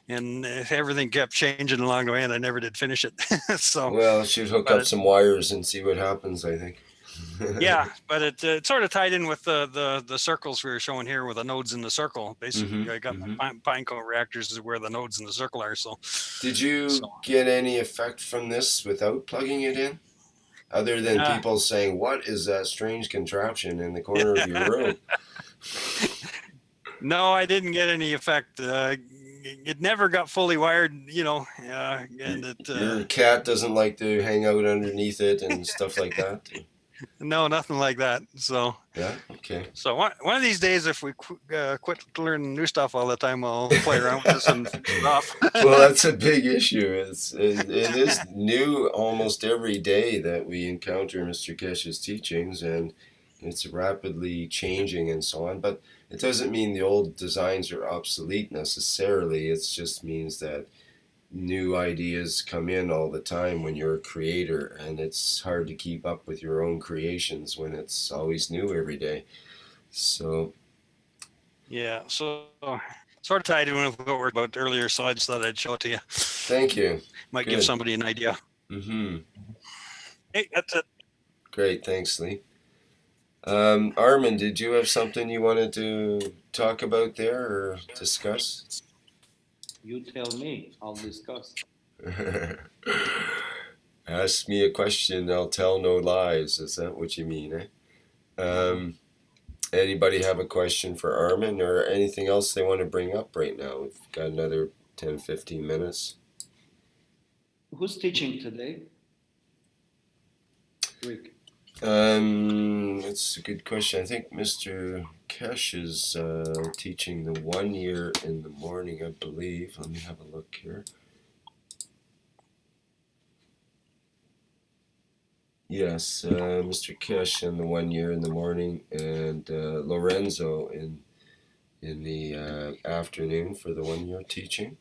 and everything kept changing along the way, and I never did finish it. So, well, should hook up some wires and see what happens, I think. Yeah, but it sort of tied in with the circles we were showing here with the nodes in the circle. Basically, I got my pine cone reactors is where the nodes in the circle are. So, did you get any effect from this without plugging it in, other than people saying, "What is that strange contraption in the corner of your room?" No, I didn't get any effect. It never got fully wired, and your cat doesn't like to hang out underneath it and stuff like that. No, nothing like that. So yeah, okay. So one of these days, if we quit learning new stuff all the time, I'll play around with this and finish it off. Well, that's a big issue. It is new almost every day that we encounter Mr. Keshe's teachings, and it's rapidly changing and so on. But it doesn't mean the old designs are obsolete necessarily. It just means that new ideas come in all the time when you're a creator, and it's hard to keep up with your own creations when it's always new every day. So yeah, so sort of tied in with what we were about earlier, so I just thought I'd show it to you. Thank you. Might give somebody an idea. Mm-hmm. Hey, that's it. Great, thanks, Lee. Armin, did you have something you wanted to talk about there or discuss? You tell me, I'll discuss. Ask me a question, I'll tell no lies. Is that what you mean, eh? Anybody have a question for Armin or anything else they want to bring up right now? We've got another 10, 15 minutes. Who's teaching today? Rick. It's a good question. I think Mr. Keshe is teaching the 1 year in the morning, I believe. Let me have a look here. Yes, Mr. Keshe in the 1 year in the morning, and Lorenzo in the afternoon for the 1 year teaching.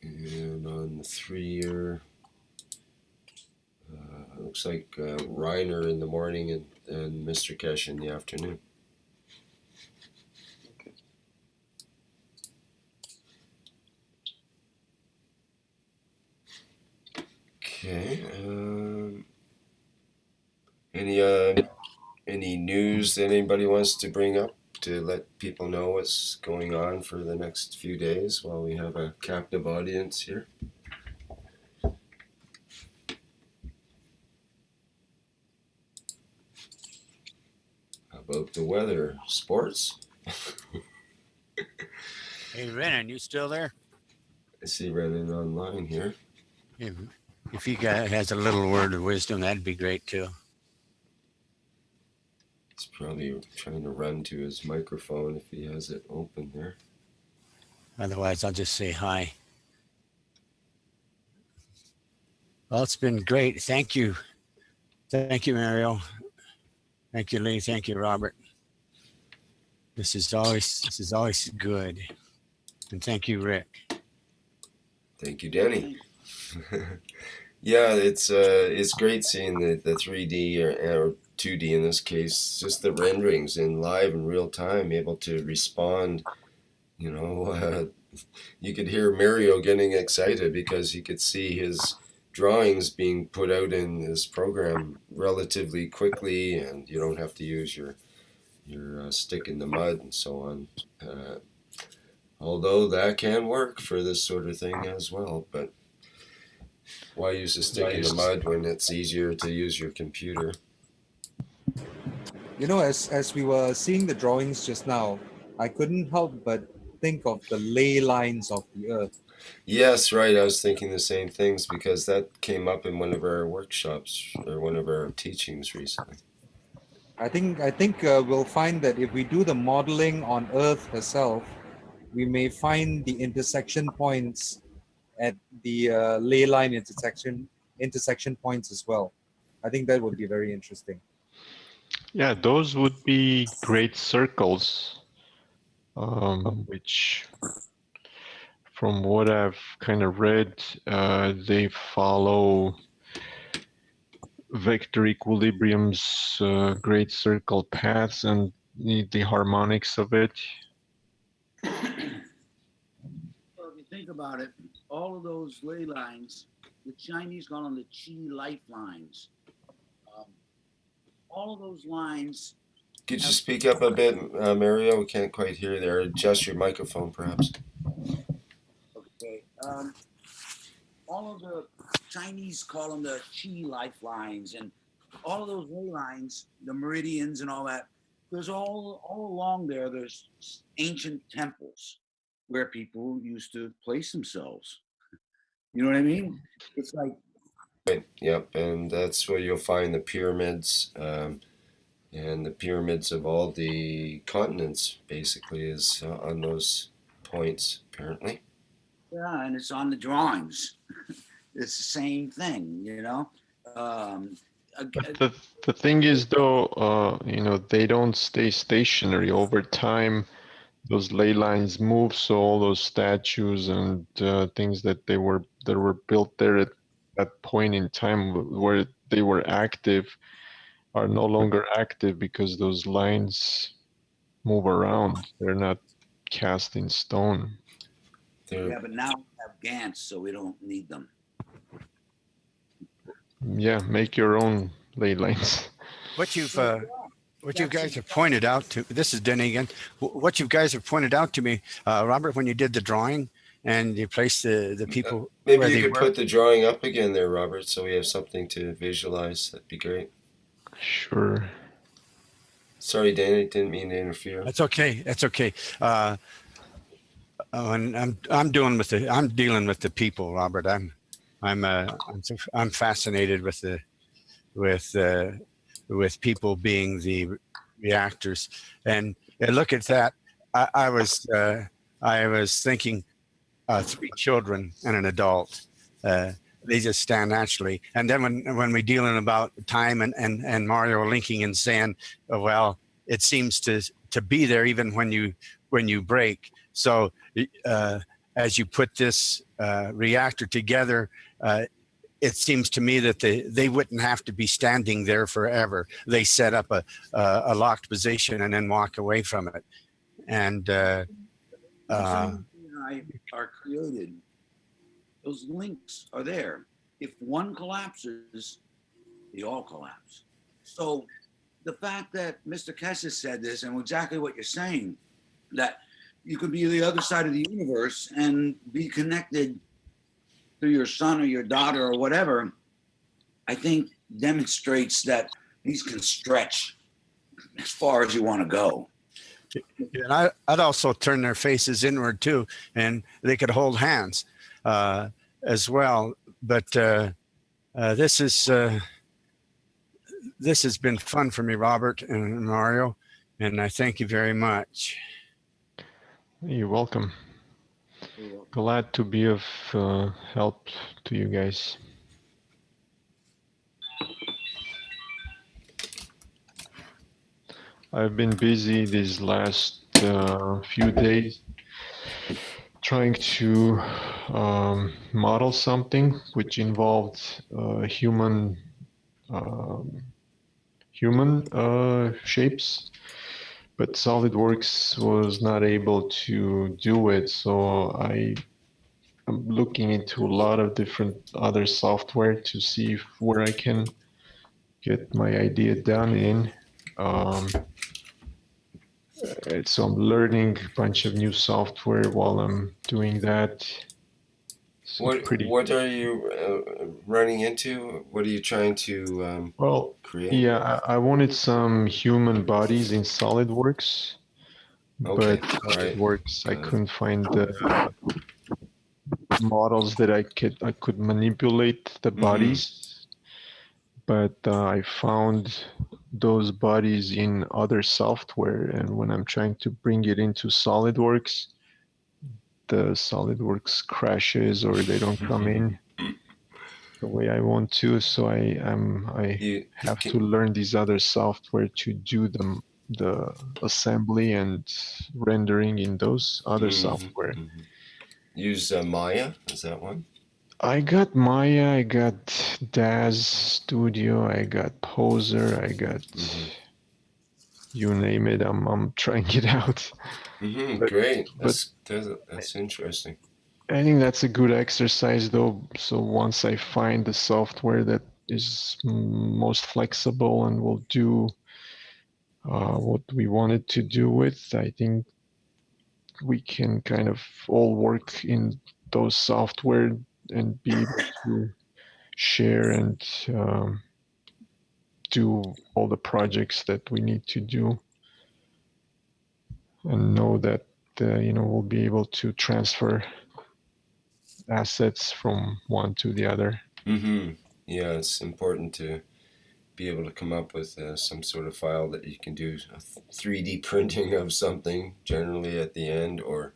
And on the 3 year, looks like Reiner in the morning and Mr. Keshe in the afternoon. Okay. Any news that anybody wants to bring up to let people know what's going on for the next few days while we have a captive audience here? How about the weather? Sports? Hey, Renan, you still there? I see Renan online here. If he has a little word of wisdom, that'd be great too. He's probably trying to run to his microphone if he has it open there. Otherwise, I'll just say hi. Well, it's been great. Thank you. Thank you, Mario. Thank you, Lee. Thank you, Robert. This is always good. And thank you, Rick. Thank you, Denny. Yeah, it's great seeing the 3D or 2D in this case, just the renderings in live and real time, able to respond. You know, you could hear Mario getting excited because he could see his drawings being put out in this program relatively quickly, and you don't have to use your stick in the mud and so on. Although that can work for this sort of thing as well, but why use a stick in the mud when it's easier to use your computer? You know, as we were seeing the drawings just now, I couldn't help but think of the ley lines of the Earth. Yes, right. I was thinking the same things because that came up in one of our workshops or one of our teachings recently. I think we'll find that if we do the modeling on Earth herself, we may find the intersection points at the ley line intersection points as well. I think that would be very interesting. Yeah, those would be great circles, which, from what I've kind of read, they follow vector equilibrium's great circle paths and the harmonics of it. Well, if you think about it, all of those ley lines, the Chinese call them the Qi lifelines. All of those lines. Could you speak up a bit, Mario? We can't quite hear there. Adjust your microphone, perhaps. Okay. All of the Chinese call them the Qi lifelines, and all of those ley lines, the meridians and all that. There's all along there. There's ancient temples where people used to place themselves. You know what I mean? It's like. Right. Yep, and that's where you'll find the pyramids, and the pyramids of all the continents basically is on those points, apparently. Yeah, and it's on the drawings. It's the same thing, you know. But the thing is, though, you know, they don't stay stationary over time. Those ley lines move, so all those statues and things that were built there at that point in time where they were active are no longer active because those lines move around. They're not cast in stone. Yeah, but now we have Gantz, so we don't need them. Yeah, make your own ley lines. What you guys have pointed out to, this is Denny again. What you guys have pointed out to me, Robert, when you did the drawing and you placed the people. Maybe you could put the drawing up again there, Robert, so we have something to visualize. That'd be great. Sure. Sorry, Danny, didn't mean to interfere. That's okay. That's okay. And I'm dealing with the people, Robert. I'm fascinated with people being the reactors, and look at that. I was thinking 3 children and an adult. They just stand naturally. And then when we dealing about time and Mario linking and saying, oh, well, it seems to be there even when you break. So as you put this reactor together, it seems to me that they wouldn't have to be standing there forever. They set up a locked position and then walk away from it. And are created. Those links are there. if one collapses, they all collapse. So the fact that Mr. Keshe said this, and exactly what you're saying, that you could be the other side of the universe and be connected to your son or your daughter or whatever, I think demonstrates that these can stretch as far as you want to go. And I'd also turn their faces inward too, and they could hold hands as well. But this has been fun for me, Robert and Mario, and I thank you very much. You're welcome. Glad to be of help to you guys. I've been busy these last few days trying to model something which involved human shapes, but SolidWorks was not able to do it. So I'm looking into a lot of different other software to see where I can get my idea done in. So I'm learning a bunch of new software while I'm doing that. So what are you running into? What are you trying to create? Yeah, I wanted some human bodies in SolidWorks, but SolidWorks I couldn't find the models that I could manipulate the bodies, but I found those bodies in other software, and when I'm trying to bring it into SolidWorks, the SolidWorks crashes or they don't come in the way I want to. So I have to learn these other software to do the assembly and rendering in those other software. Use Maya, is that one? I got Maya, I got Daz Studio, I got Poser, I got you name it. I'm trying it out. Great. That's interesting. I think that's a good exercise though. So once I find the software that is most flexible and will do what we wanted to do with, I think we can kind of all work in those software and be able to share and do all the projects that we need to do, and know that we'll be able to transfer assets from one to the other. Yeah, it's important to be able to come up with some sort of file that you can do a 3D printing of something generally at the end, or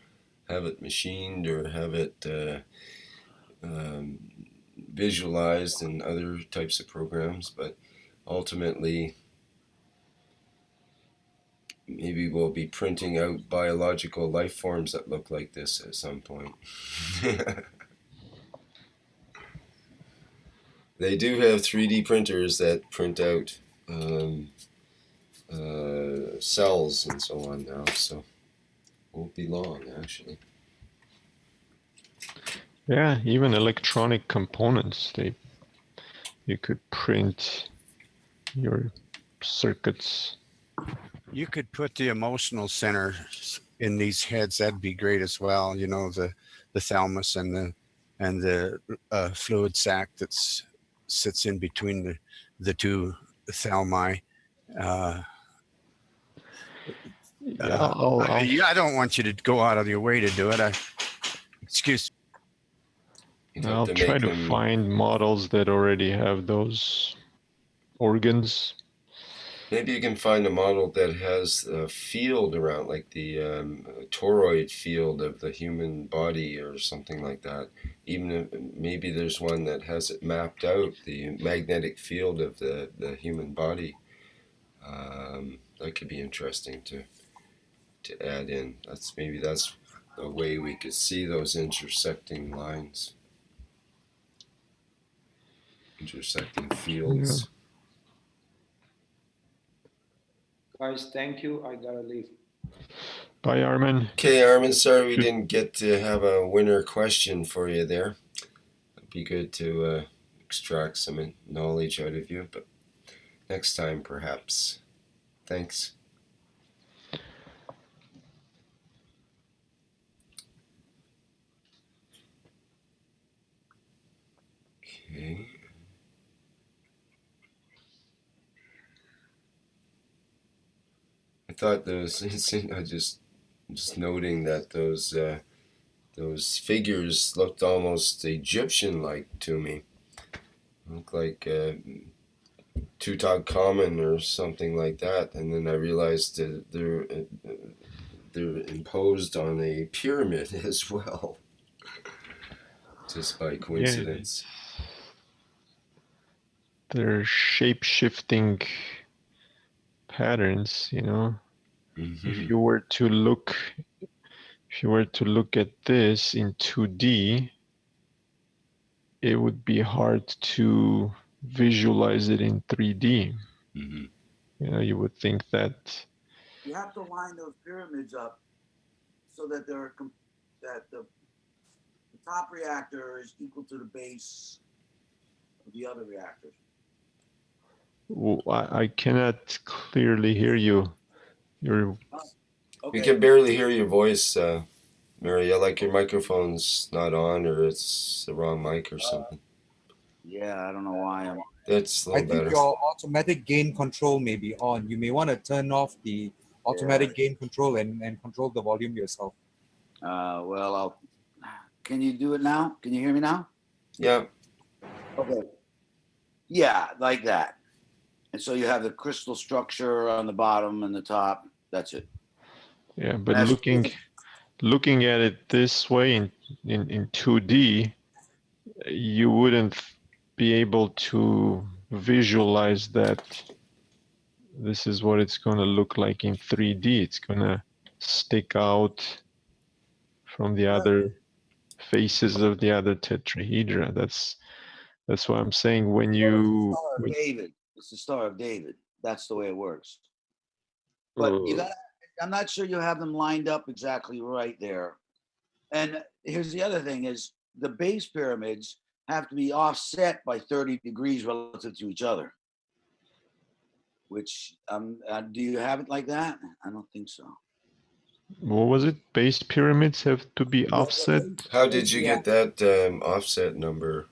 have it machined, or have it visualized in other types of programs. But ultimately, maybe we'll be printing out biological life forms that look like this at some point. They do have 3D printers that print out cells and so on now, so won't be long, actually. Yeah, even electronic components, you could print your circuits. You could put the emotional center in these heads. That'd be great as well. You know, the thalamus and the fluid sac that sits in between the two thalami. I don't want you to go out of your way to do it. Excuse. I'll try to find models that already have those organs. Maybe you can find a model that has a field around, like the toroid field of the human body or something like that. Even if maybe there's one that has it mapped out, the magnetic field of the human body. That could be interesting to add in. Maybe that's a way we could see those intersecting lines, intersecting fields. Yeah. Guys, thank you. I gotta leave. Bye, Armin. Okay, Armin, sorry we didn't get to have a winner question for you there. It'd be good to extract some knowledge out of you, but next time perhaps. Thanks. Okay. I thought there was I just noting that those figures looked almost Egyptian-like to me. Looked like Tutankhamun or something like that, and then I realized that they're imposed on a pyramid as well, just by coincidence. Yeah, they're shape-shifting patterns, you know. Mm-hmm. If you were to look at this in 2D, it would be hard to visualize it in 3D. Mm-hmm. You know, you would think that You have to line those pyramids up so that the top reactor is equal to the base of the other reactors. I cannot clearly hear you. You're We Okay. can barely hear your voice, Mary. Like your microphone's not on, or it's the wrong mic or something. Yeah, I don't know why I'm. That's a I little think better. your automatic gain control may be on. You may want to turn off the automatic gain control and control the volume yourself. Well, can you do it now? Can you hear me now? Yeah. Okay. Yeah, like that. And so you have the crystal structure on the bottom and the top. That's it. yeah, but looking at it this way in 2D, you wouldn't be able to visualize that this is what it's going to look like in 3D. It's going to stick out from the other faces of the other tetrahedra. That's what I'm saying. When you Star of David. It's the Star of David. That's the way it works. But I'm not sure you have them lined up exactly right there. And here's the other thing is the base pyramids have to be offset by 30 degrees relative to each other. Which, do you have it like that? I don't think so. what was it? Base pyramids have to be offset. How did you get that offset number?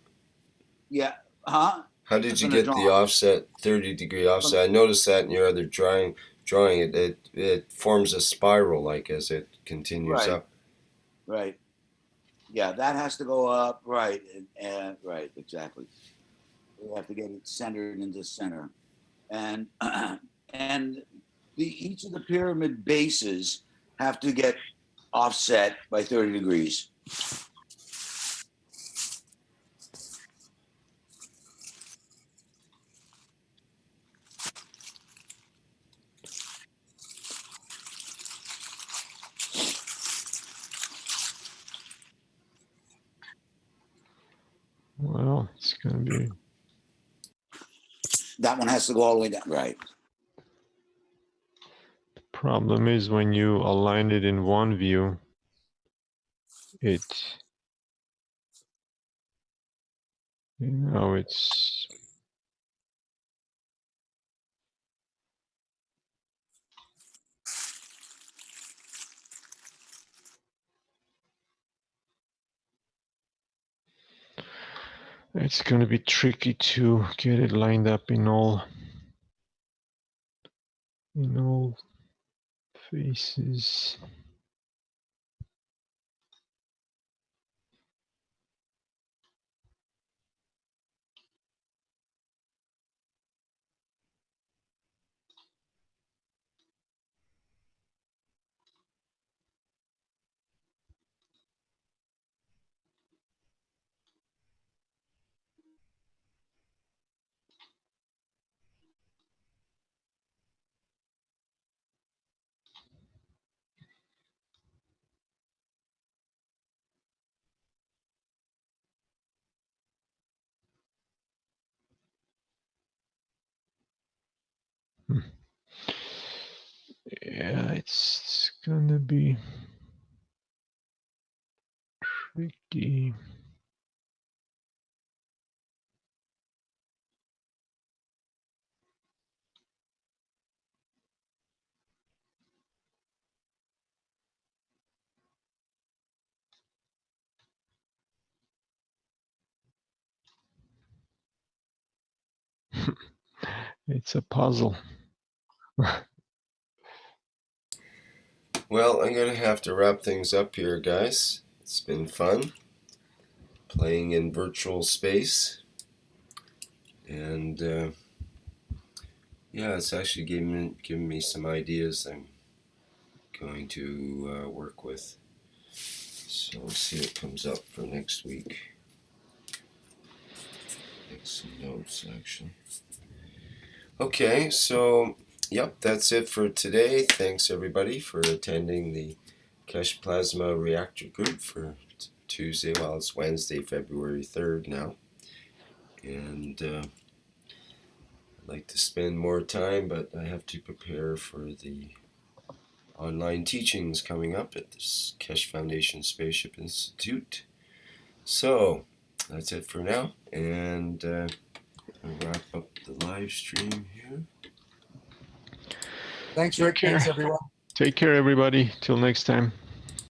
Yeah. Huh? How did you get the offset 30-degree offset? I noticed that in your other drawing. It forms a spiral like as it continues up. Right. Yeah, that has to go up. Right. And right, exactly. We have to get it centered into center. And and each of the pyramid bases have to get offset by 30 degrees. Well, it's going to be. That one has to go all the way down. Right. The problem is when you align it in one view, it's it's going to be tricky to get it lined up in all faces. Yeah, it's gonna be tricky. It's a puzzle. Well, I'm going to have to wrap things up here, guys. It's been fun playing in virtual space. And yeah, it's actually given me some ideas I'm going to work with. So we'll see what comes up for next week. Make some notes, actually. Okay, so yep, that's it for today. Thanks everybody for attending the Keshe Plasma Reactor Group for Tuesday. Well, it's Wednesday, February 3rd now. And I'd like to spend more time, but I have to prepare for the online teachings coming up at this Keshe Foundation Spaceship Institute. So that's it for now, and I'll wrap up the live stream here. Thanks, Rick. Thanks, everyone. Take care, everybody. Till next time.